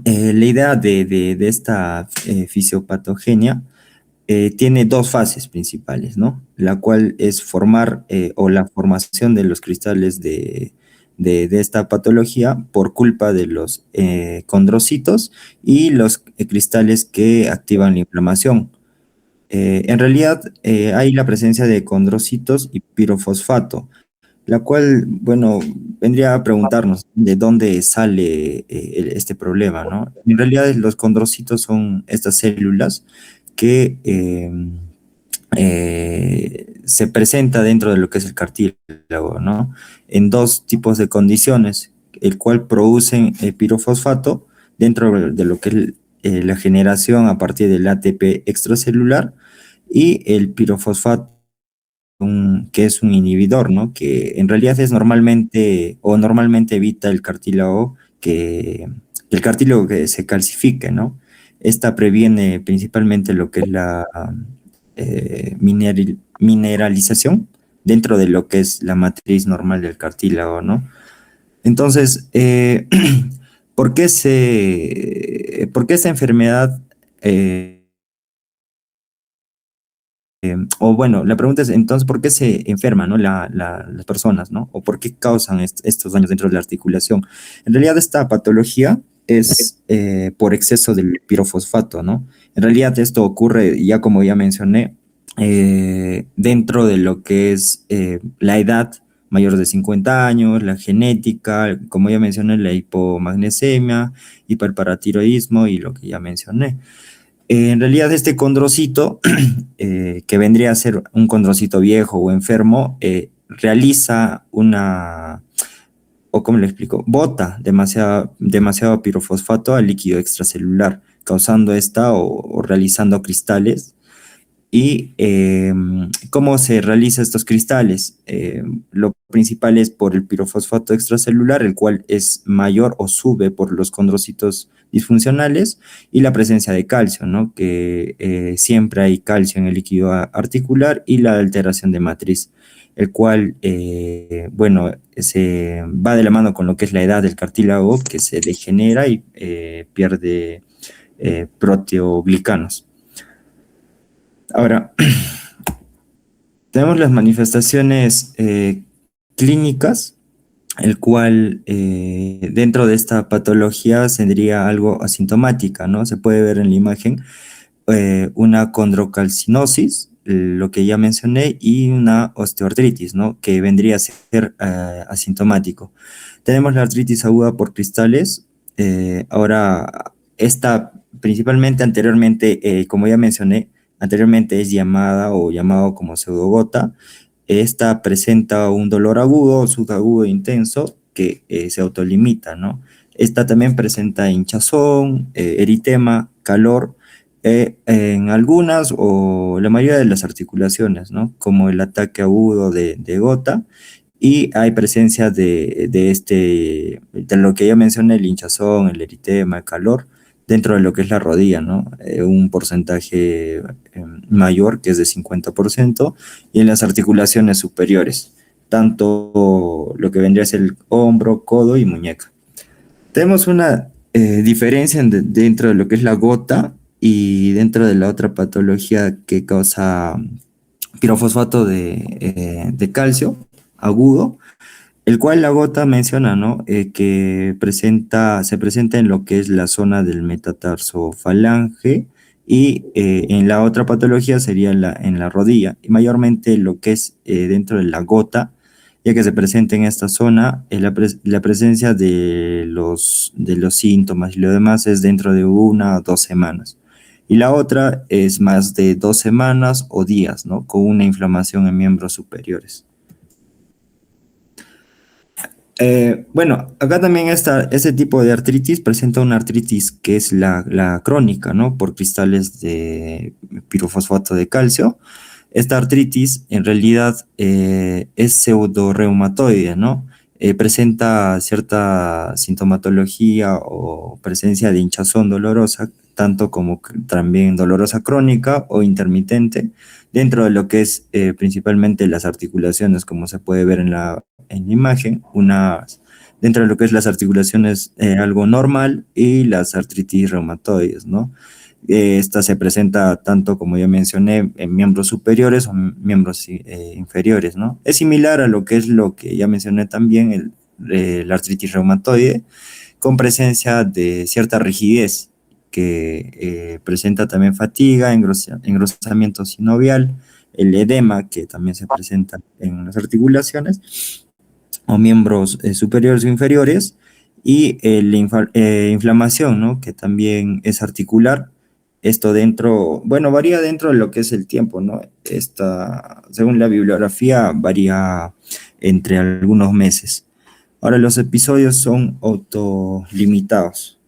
la idea de esta fisiopatogenia tiene dos fases principales, ¿no? La cual es formar o la formación de los cristales de esta patología por culpa de los condrocitos y los cristales que activan la inflamación. En realidad, hay la presencia de condrocitos y pirofosfato, la cual, bueno, vendría a preguntarnos de dónde sale este problema, ¿no? En realidad, los condrocitos son estas células que se presenta dentro de lo que es el cartílago, ¿no? En dos tipos de condiciones, el cual producen pirofosfato dentro de lo que es la generación a partir del ATP extracelular y el pirofosfato que es un inhibidor, ¿no? Que en realidad es normalmente evita el cartílago que el cartílago que se calcifique, ¿no? Esta previene principalmente lo que es la mineralización dentro de lo que es la matriz normal del cartílago, ¿no? Entonces, ¿Por qué esta enfermedad? O bueno, la pregunta es entonces, ¿por qué se enferman, ¿no? Las personas, ¿no? ¿O por qué causan estos daños dentro de la articulación? En realidad esta patología es por exceso del pirofosfato, ¿no? En realidad esto ocurre, ya como ya mencioné, dentro de lo que es la edad mayor de 50 años, la genética, como ya mencioné, la hipomagnesemia, hiperparatiroidismo y lo que ya mencioné. En realidad este condrocito, que vendría a ser un condrocito viejo o enfermo, realiza una, o cómo le explico, bota demasiado pirofosfato al líquido extracelular, causando esta o realizando cristales. ¿Y cómo se realizan estos cristales? Lo principal es por el pirofosfato extracelular, el cual es mayor o sube por los condrocitos disfuncionales, y la presencia de calcio, ¿no? Que siempre hay calcio en el líquido articular, y la alteración de matriz, el cual, bueno, se va de la mano con lo que es la edad del cartílago, que se degenera y pierde proteoglicanos. Ahora, tenemos las manifestaciones clínicas, el cual dentro de esta patología tendría algo asintomática, ¿no? Se puede ver en la imagen una condrocalcinosis, lo que ya mencioné, y una osteoartritis, ¿no? Que vendría a ser asintomático. Tenemos la artritis aguda por cristales. Ahora, esta principalmente anteriormente, como ya mencioné, anteriormente es llamada o llamado como pseudogota. Esta presenta un dolor agudo, subagudo e intenso que se autolimita, ¿no? Esta también presenta hinchazón, eritema, calor, en algunas o la mayoría de las articulaciones, ¿no? Como el ataque agudo de gota, y hay presencia de lo que ya mencioné, el hinchazón, el eritema, el calor, dentro de lo que es la rodilla, ¿no? Un porcentaje mayor, que es de 50%, y en las articulaciones superiores, tanto lo que vendría a ser el hombro, codo y muñeca. Tenemos una diferencia dentro de lo que es la gota y dentro de la otra patología que causa pirofosfato de calcio agudo, el cual la gota menciona, ¿no? Que se presenta en lo que es la zona del metatarsofalange, y en la otra patología sería en la rodilla, y mayormente lo que es dentro de la gota, ya que se presenta en esta zona, la presencia de los síntomas, y lo demás es dentro de 1 o 2 semanas. Y la otra es más de 2 semanas o días, ¿no? Con una inflamación en miembros superiores. Bueno, acá también este tipo de artritis presenta una artritis que es la crónica, ¿no? Por cristales de pirofosfato de calcio. Esta artritis en realidad es pseudoreumatoide, ¿no? Presenta cierta sintomatología o presencia de hinchazón dolorosa, tanto como también dolorosa crónica o intermitente, dentro de lo que es principalmente las articulaciones, como se puede ver en la imagen, dentro de lo que es las articulaciones algo normal, y las artritis reumatoides, ¿no? Esta se presenta tanto, como ya mencioné, en miembros superiores o miembros inferiores, ¿no? Es similar a lo que ya mencioné también, la artritis reumatoide, con presencia de cierta rigidez, que presenta también fatiga, engrosamiento sinovial, el edema, que también se presenta en las articulaciones o miembros superiores o inferiores, y la inflamación, ¿no? Que también es articular. Esto bueno, varía dentro de lo que es el tiempo, ¿no? Según la bibliografía, varía entre algunos meses. Ahora, los episodios son autolimitados.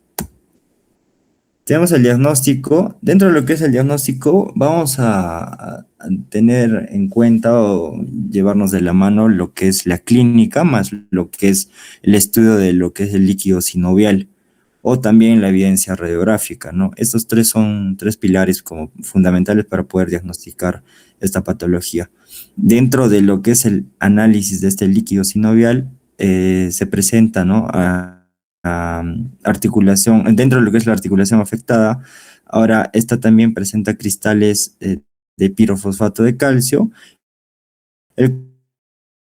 Tenemos el diagnóstico. Dentro de lo que es el diagnóstico, vamos a tener en cuenta o llevarnos de la mano lo que es la clínica, más lo que es el estudio de lo que es el líquido sinovial, o también la evidencia radiográfica, ¿no? Estos son 3 pilares como fundamentales para poder diagnosticar esta patología. Dentro de lo que es el análisis de este líquido sinovial, se presenta, ¿no? articulación, dentro de lo que es la articulación afectada. Ahora, esta también presenta cristales de pirofosfato de calcio, el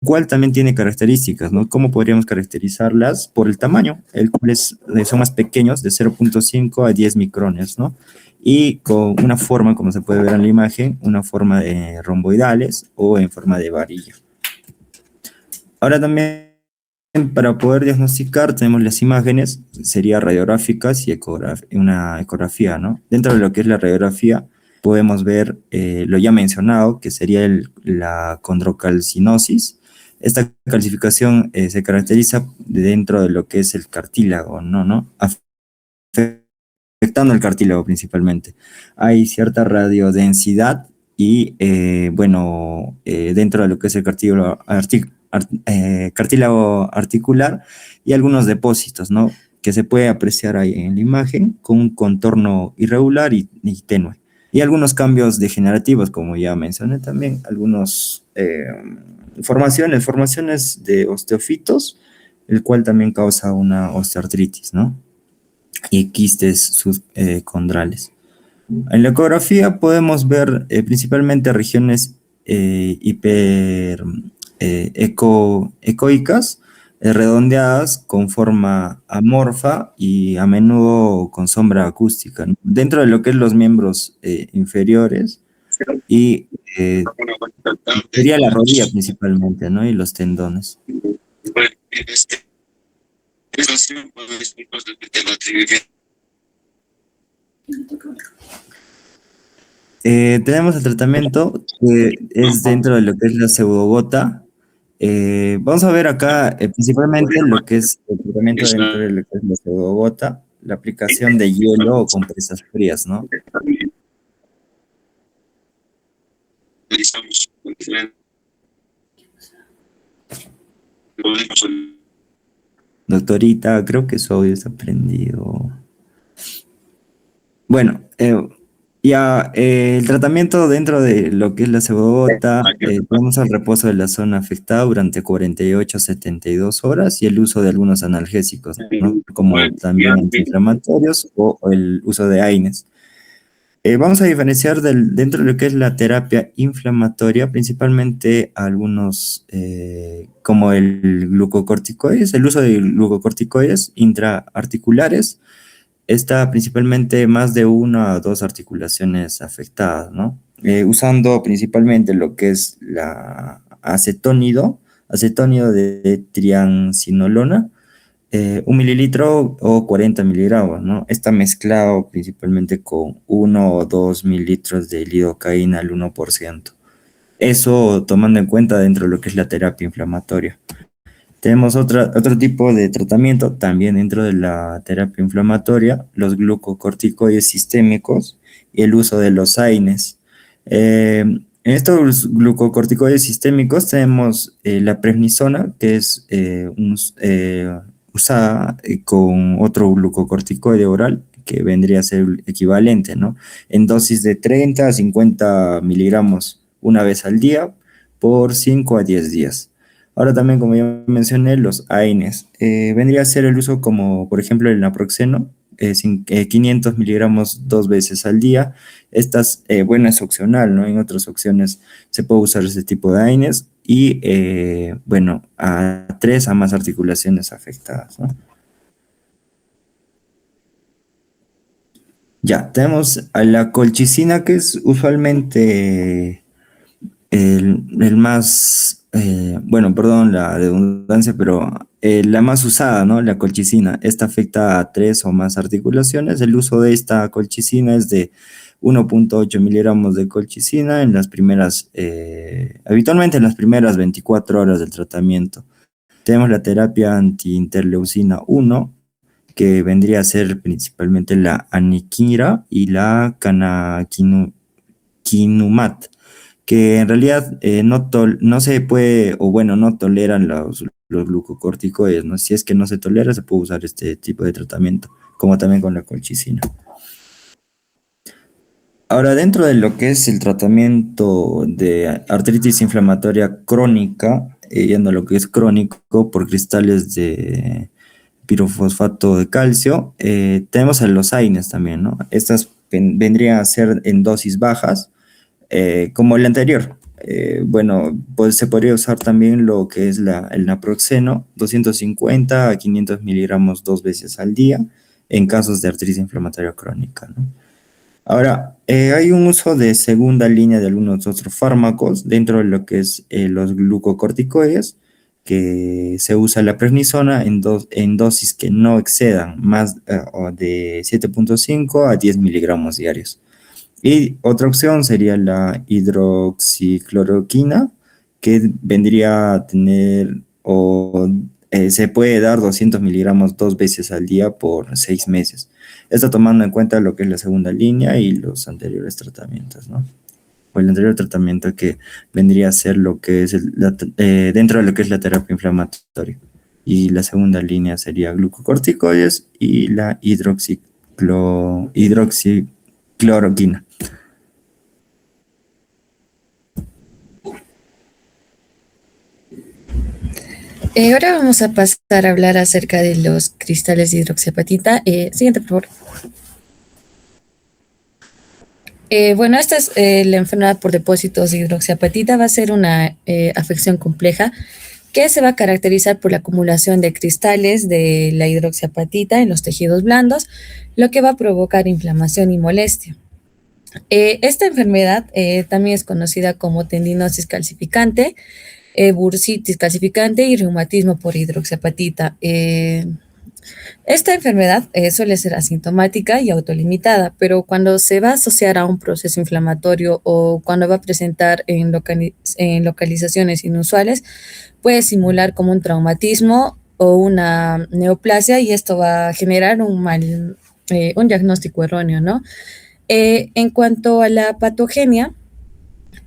cual también tiene características, ¿no? ¿Cómo podríamos caracterizarlas? Por el tamaño, el cual son más pequeños, de 0.5 a 10 micrones, ¿no? Y con una forma, como se puede ver en la imagen, una forma de romboidales o en forma de varilla. Ahora también, para poder diagnosticar, tenemos las imágenes, sería radiográficas y una ecografía, ¿no? Dentro de lo que es la radiografía, podemos ver lo ya mencionado, que sería la condrocalcinosis. Esta calcificación se caracteriza dentro de lo que es el cartílago, ¿no? Afectando el cartílago principalmente. Hay cierta radiodensidad y, dentro de lo que es el cartílago articular y algunos depósitos, ¿no? Que se puede apreciar ahí en la imagen con un contorno irregular y tenue. Y algunos cambios degenerativos, como ya mencioné también, algunos formaciones de osteofitos, el cual también causa una osteoartritis, ¿no? Y quistes subcondrales. En la ecografía podemos ver principalmente regiones ecoicas, redondeadas con forma amorfa y a menudo con sombra acústica, ¿no? Dentro de lo que es los miembros inferiores y sería la rodilla principalmente, ¿no? Y los tendones. Tenemos el tratamiento que es dentro de lo que es la pseudogota. Vamos a ver acá principalmente lo que es el tratamiento dentro de lo que es la pseudogota, la aplicación de hielo o compresas frías, ¿no? Doctorita, creo que su audio está prendido. Bueno, el tratamiento dentro de lo que es la pseudogota, tenemos el reposo de la zona afectada durante 48 a 72 horas y el uso de algunos analgésicos, ¿no? Como también antiinflamatorios o el uso de AINES. Vamos a diferenciar dentro de lo que es la terapia inflamatoria, principalmente algunos, como el glucocorticoides, el uso de glucocorticoides intraarticulares, está principalmente más de una a dos articulaciones afectadas, ¿no? Usando principalmente lo que es la acetónido de triancinolona, 1 mililitro o 40 miligramos, ¿no? Está mezclado principalmente con 1 o 2 mililitros de lidocaína al 1%. Eso tomando en cuenta dentro de lo que es la terapia inflamatoria. Tenemos otro tipo de tratamiento también dentro de la terapia inflamatoria, los glucocorticoides sistémicos y el uso de los AINES. En estos glucocorticoides sistémicos tenemos la prednisona, que es usada con otro glucocorticoide oral, que vendría a ser el equivalente, ¿no? En dosis de 30 a 50 miligramos una vez al día por 5 a 10 días. Ahora también, como ya mencioné, los AINES. Vendría a ser el uso como, por ejemplo, el naproxeno, 500 miligramos 2 veces al día. Estas, bueno, es opcional, ¿no? En otras opciones se puede usar este tipo de AINES y, a 3 a más articulaciones afectadas, ¿no? Ya, tenemos a la colchicina, que es usualmente el más, perdón la redundancia, pero la más usada, ¿no? La colchicina. Esta afecta a 3 o más articulaciones. El uso de esta colchicina es de 1.8 miligramos de colchicina en las primeras, habitualmente en las primeras 24 horas del tratamiento. Tenemos la terapia antiinterleucina 1, que vendría a ser principalmente la aniquira y la canakinumab, que en realidad no se puede, o bueno, no toleran los glucocorticoides, ¿no? Si es que no se tolera, se puede usar este tipo de tratamiento, como también con la colchicina. Ahora, dentro de lo que es el tratamiento de artritis inflamatoria crónica, yendo a lo que es crónico por cristales pirofosfato de calcio. Tenemos a los AINES también, ¿no? Estas vendrían a ser en dosis bajas, como el anterior. Bueno, pues se podría usar también lo que es el naproxeno, 250 a 500 miligramos 2 veces al día, en casos de artritis inflamatoria crónica, ¿no? Ahora, hay un uso de segunda línea de algunos otros fármacos dentro de lo que es los glucocorticoides, que se usa la prednisona en dosis que no excedan más o de 7.5 a 10 miligramos diarios. Y otra opción sería la hidroxicloroquina, que vendría a tener se puede dar 200 miligramos 2 veces al día por 6 meses. Esto tomando en cuenta lo que es la segunda línea y los anteriores tratamientos, ¿no? O el anterior tratamiento que vendría a ser lo que es dentro de lo que es la terapia inflamatoria. Y la segunda línea sería glucocorticoides y la hidroxicloroquina. Ahora vamos a pasar a hablar acerca de los cristales de hidroxiapatita. Siguiente, por favor. Bueno, esta es la enfermedad por depósitos de hidroxiapatita. Va a ser una afección compleja que se va a caracterizar por la acumulación de cristales de la hidroxiapatita en los tejidos blandos, lo que va a provocar inflamación y molestia. Esta enfermedad también es conocida como tendinosis calcificante, bursitis calcificante y reumatismo por hidroxiapatita. Esta enfermedad suele ser asintomática y autolimitada, pero cuando se va a asociar a un proceso inflamatorio o cuando va a presentar en localizaciones inusuales, puede simular como un traumatismo o una neoplasia, y esto va a generar un diagnóstico erróneo, ¿no? En cuanto a la patogenia,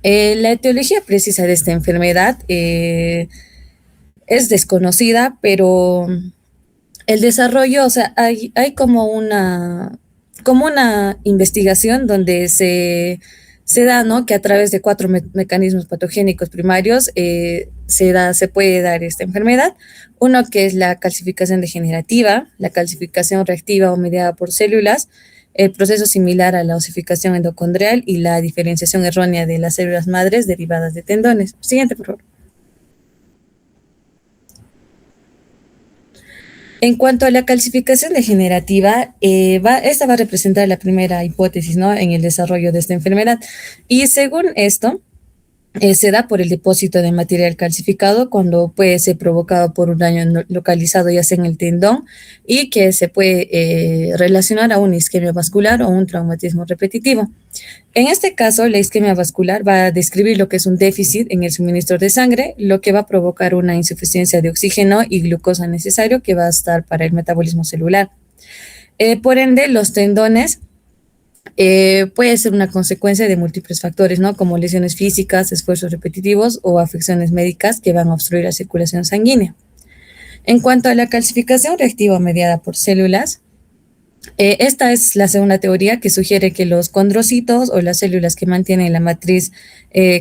la etiología precisa de esta enfermedad es desconocida, pero el desarrollo, o sea, hay como una investigación donde se da, ¿no?, que a través de 4 mecanismos patogénicos primarios se puede dar esta enfermedad. Uno que es la calcificación degenerativa, la calcificación reactiva o mediada por células, el proceso similar a la osificación endocondrial y la diferenciación errónea de las células madres derivadas de tendones. Siguiente, por favor. En cuanto a la calcificación degenerativa, esta va a representar la primera hipótesis, ¿no?, en el desarrollo de esta enfermedad. Y según esto, se da por el depósito de material calcificado cuando puede ser provocado por un daño localizado ya sea en el tendón, y que se puede relacionar a una isquemia vascular o un traumatismo repetitivo. En este caso, la isquemia vascular va a describir lo que es un déficit en el suministro de sangre, lo que va a provocar una insuficiencia de oxígeno y glucosa necesario que va a estar para el metabolismo celular. Por ende, los tendones puede ser una consecuencia de múltiples factores, ¿no?, como lesiones físicas, esfuerzos repetitivos o afecciones médicas que van a obstruir la circulación sanguínea. En cuanto a la calcificación reactiva mediada por células, esta es la segunda teoría, que sugiere que los condrocitos o las células que mantienen la matriz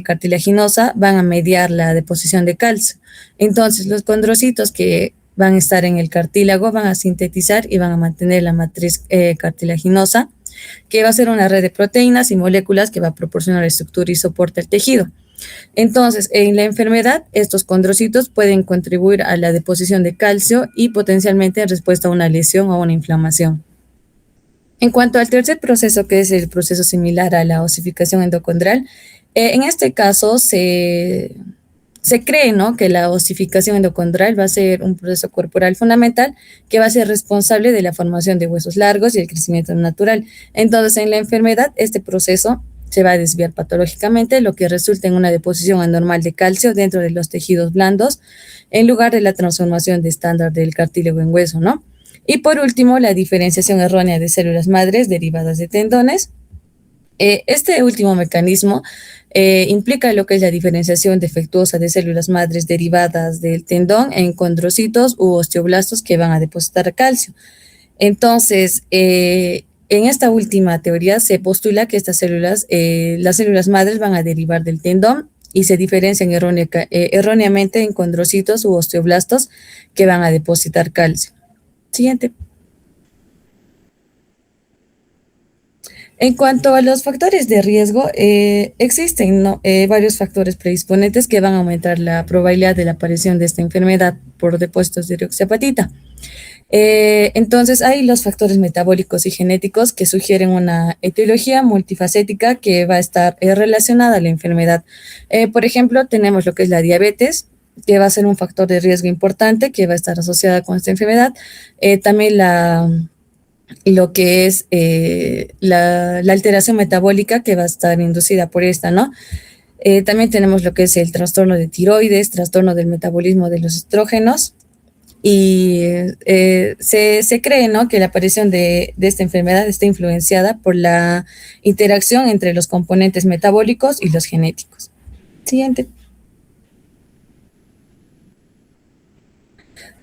cartilaginosa van a mediar la deposición de calcio. Entonces, los condrocitos que van a estar en el cartílago van a sintetizar y van a mantener la matriz cartilaginosa, que va a ser una red de proteínas y moléculas que va a proporcionar estructura y soporte al tejido. Entonces, en la enfermedad, estos condrocitos pueden contribuir a la deposición de calcio y potencialmente en respuesta a una lesión o una inflamación. En cuanto al tercer proceso, que es el proceso similar a la osificación endocondrial, en este caso se cree, ¿no?, que la osificación endocondrial va a ser un proceso corporal fundamental que va a ser responsable de la formación de huesos largos y el crecimiento natural. Entonces, en la enfermedad, este proceso se va a desviar patológicamente, lo que resulta en una deposición anormal de calcio dentro de los tejidos blandos, en lugar de la transformación de estándar del cartílago en hueso, ¿no? Y por último, la diferenciación errónea de células madres derivadas de tendones. Este último mecanismo implica lo que es la diferenciación defectuosa de células madres derivadas del tendón en condrocitos u osteoblastos que van a depositar calcio. Entonces, en esta última teoría se postula que estas células, las células madres, van a derivar del tendón y se diferencian erróneamente en condrocitos u osteoblastos que van a depositar calcio. Siguiente. En cuanto a los factores de riesgo, existen, ¿no? Varios factores predisponentes que van a aumentar la probabilidad de la aparición de esta enfermedad por depósitos de dioxiapatita. Entonces, hay los factores metabólicos y genéticos que sugieren una etiología multifacética que va a estar relacionada a la enfermedad. Por ejemplo, tenemos lo que es la diabetes, que va a ser un factor de riesgo importante que va a estar asociada con esta enfermedad. También lo que es la alteración metabólica que va a estar inducida por esta, ¿no? También tenemos lo que es el trastorno de tiroides, trastorno del metabolismo de los estrógenos, y se cree, ¿no?, que la aparición de esta enfermedad está influenciada por la interacción entre los componentes metabólicos y los genéticos. Siguiente.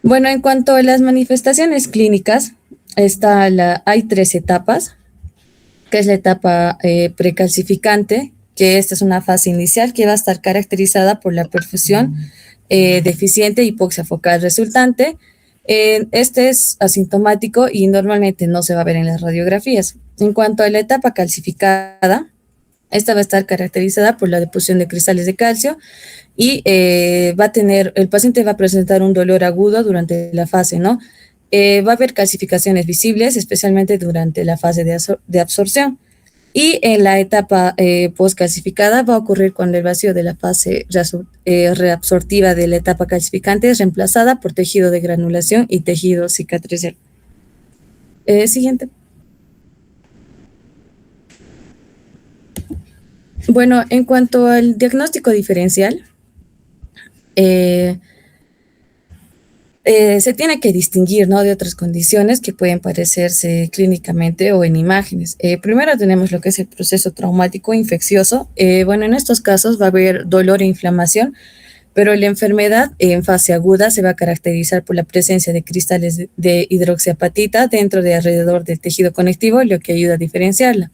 Bueno, en cuanto a las manifestaciones clínicas, hay 3 etapas, que es la etapa precalcificante, que esta es una fase inicial que va a estar caracterizada por la perfusión deficiente e hipoxia focal resultante. Este es asintomático y normalmente no se va a ver en las radiografías. En cuanto a la etapa calcificada, esta va a estar caracterizada por la deposición de cristales de calcio y el paciente va a presentar un dolor agudo durante la fase, ¿no? Va a haber calcificaciones visibles, especialmente durante la fase de absorción. Y en la etapa postcalcificada va a ocurrir cuando el vacío de la fase reabsortiva de la etapa calcificante es reemplazada por tejido de granulación y tejido cicatricial. Siguiente. Bueno, en cuanto al diagnóstico diferencial, se tiene que distinguir, ¿no?, de otras condiciones que pueden parecerse clínicamente o en imágenes. Primero tenemos lo que es el proceso traumático infeccioso. Bueno, en estos casos va a haber dolor e inflamación, pero la enfermedad en fase aguda se va a caracterizar por la presencia de cristales de hidroxiapatita dentro de alrededor del tejido conectivo, lo que ayuda a diferenciarla.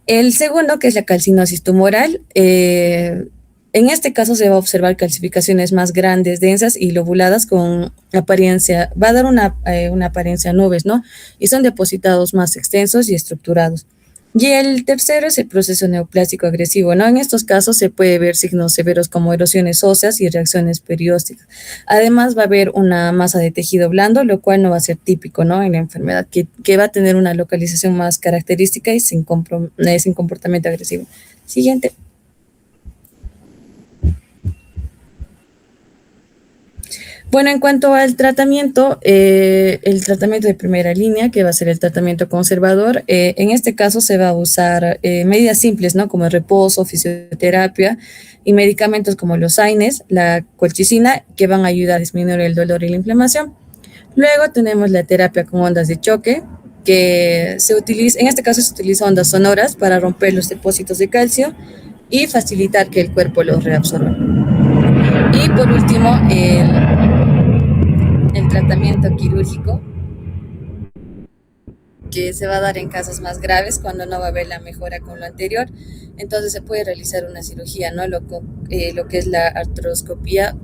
El segundo, que es la calcinosis tumoral, en este caso se va a observar calcificaciones más grandes, densas y lobuladas con apariencia, va a dar una apariencia nubes, ¿no? Y son depositados más extensos y estructurados. Y el tercero es el proceso neoplásico agresivo, ¿no? En estos casos se puede ver signos severos como erosiones óseas y reacciones periósticas. Además va a haber una masa de tejido blando, lo cual no va a ser típico, ¿no?, en la enfermedad, que va a tener una localización más característica y sin comportamiento agresivo. Siguiente. Bueno, en cuanto al tratamiento, el tratamiento de primera línea, que va a ser el tratamiento conservador, en este caso se va a usar medidas simples, ¿no?, como el reposo, fisioterapia y medicamentos como los AINES, la colchicina, que van a ayudar a disminuir el dolor y la inflamación. Luego tenemos la terapia con ondas de choque, que en este caso se utiliza ondas sonoras para romper los depósitos de calcio y facilitar que el cuerpo los reabsorba. Y por último, el tratamiento quirúrgico, que se va a dar en casos más graves cuando no va a haber la mejora con lo anterior. Entonces se puede realizar una cirugía, ¿no?, lo que es la artroscopía,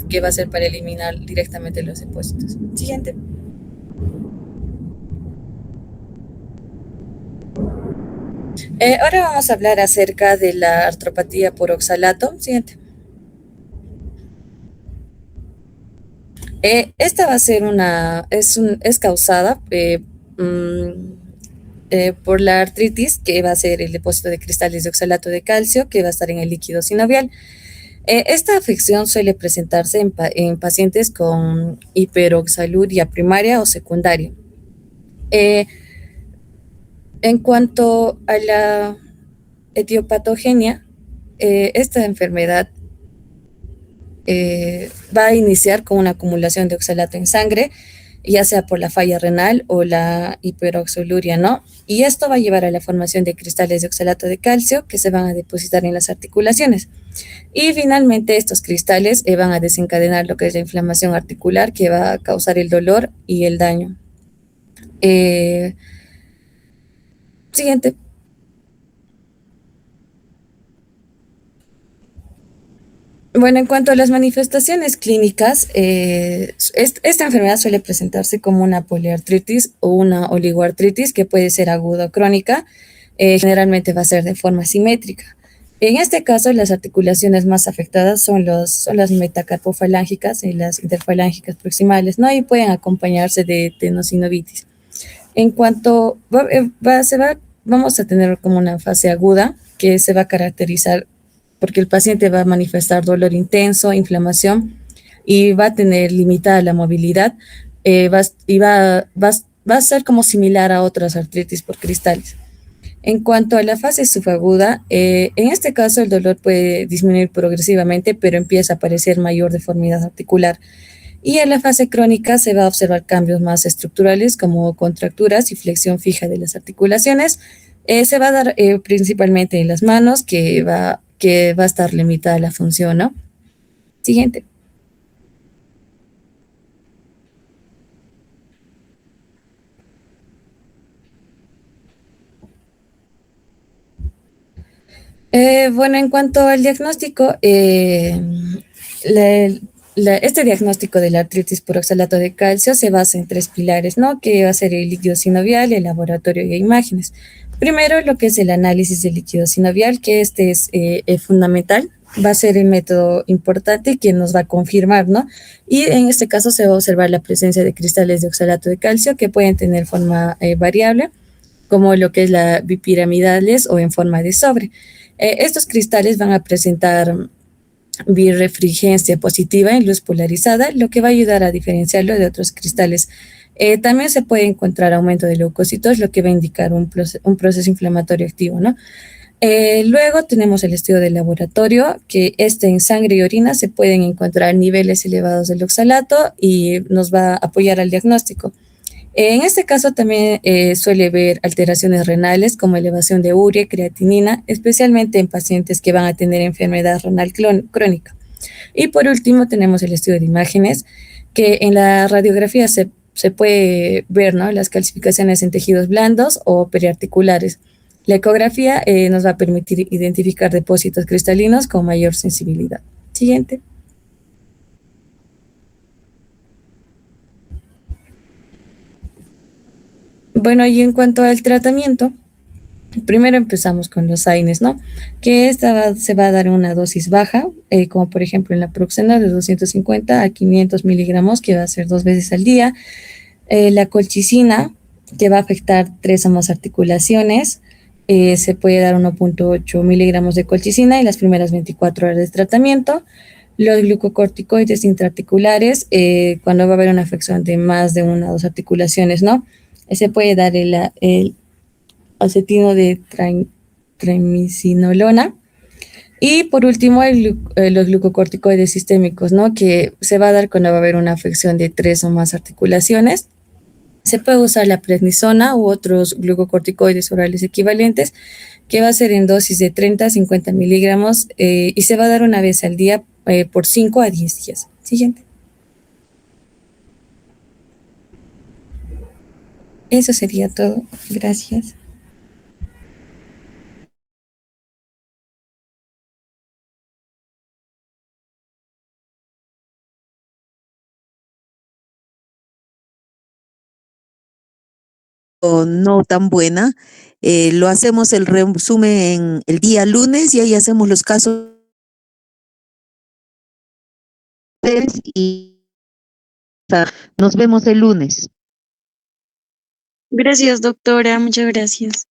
que va a ser para eliminar directamente los depósitos. Siguiente. Ahora vamos a hablar acerca de la artropatía por oxalato. Siguiente. Esta va a ser es causada por la artritis, que va a ser el depósito de cristales de oxalato de calcio, que va a estar en el líquido sinovial. Esta afección suele presentarse en pacientes con hiperoxaluria primaria o secundaria. En cuanto a la etiopatogenia, esta enfermedad va a iniciar con una acumulación de oxalato en sangre, ya sea por la falla renal o la hiperoxaluria, ¿no? Y esto va a llevar a la formación de cristales de oxalato de calcio que se van a depositar en las articulaciones. Y finalmente estos cristales van a desencadenar lo que es la inflamación articular, que va a causar el dolor y el daño. Siguiente. Bueno, en cuanto a las manifestaciones clínicas, esta enfermedad suele presentarse como una poliartritis o una oligoartritis que puede ser aguda o crónica. Generalmente va a ser de forma simétrica. En este caso, las articulaciones más afectadas son las metacarpofalángicas y las interfalángicas proximales, ¿no? Y pueden acompañarse de tenosinovitis. En cuanto vamos a tener como una fase aguda que se va a caracterizar porque el paciente va a manifestar dolor intenso, inflamación y va a tener limitada la movilidad va a ser como similar a otras artritis por cristales. En cuanto a la fase subaguda, en este caso el dolor puede disminuir progresivamente, pero empieza a aparecer mayor deformidad articular. Y en la fase crónica se va a observar cambios más estructurales como contracturas y flexión fija de las articulaciones. Se va a dar principalmente en las manos, que va a estar limitada la función, ¿no? Siguiente. Bueno, en cuanto al diagnóstico, la- este diagnóstico de la artritis por oxalato de calcio se basa en tres pilares, ¿no? Que va a ser el líquido sinovial, el laboratorio y imágenes. Primero, lo que es el análisis del líquido sinovial, que este es fundamental, va a ser el método importante que nos va a confirmar, ¿no? Y en este caso se va a observar la presencia de cristales de oxalato de calcio que pueden tener forma variable, como lo que es la bipiramidales o en forma de sobre. Estos cristales van a presentar birrefringencia positiva en luz polarizada, lo que va a ayudar a diferenciarlo de otros cristales. También se puede encontrar aumento de leucocitos, lo que va a indicar un proceso inflamatorio activo, ¿no? Luego tenemos el estudio del laboratorio, que en sangre y orina se pueden encontrar niveles elevados del oxalato y nos va a apoyar al diagnóstico. En este caso también suele ver alteraciones renales como elevación de urea y creatinina, especialmente en pacientes que van a tener enfermedad renal crónica. Y por último tenemos el estudio de imágenes, que en la radiografía se puede ver, ¿no?, las calcificaciones en tejidos blandos o periarticulares. La ecografía nos va a permitir identificar depósitos cristalinos con mayor sensibilidad. Siguiente. Bueno, y en cuanto al tratamiento, primero empezamos con los AINES, ¿no? Que se va a dar una dosis baja, como por ejemplo en la Proxena de 250 a 500 miligramos, que va a ser 2 veces al día. La colchicina, que va a afectar 3 o más articulaciones, se puede dar 1.8 miligramos de colchicina en las primeras 24 horas de tratamiento. Los glucocorticoides intraarticulares, cuando va a haber una afección de más de una o dos articulaciones, ¿no? Se puede dar el acetino de tremisinolona. Y por último, los glucocorticoides sistémicos, ¿no? Que se va a dar cuando va a haber una afección de 3 o más articulaciones. Se puede usar la prednisona u otros glucocorticoides orales equivalentes, que va a ser en dosis de 30 a 50 miligramos y se va a dar una vez al día por 5 a 10 días. Siguiente. Eso sería todo. Gracias. O no tan buena. Lo hacemos el resumen en el día lunes y ahí hacemos los casos y nos vemos el lunes. Gracias, doctora. Muchas gracias.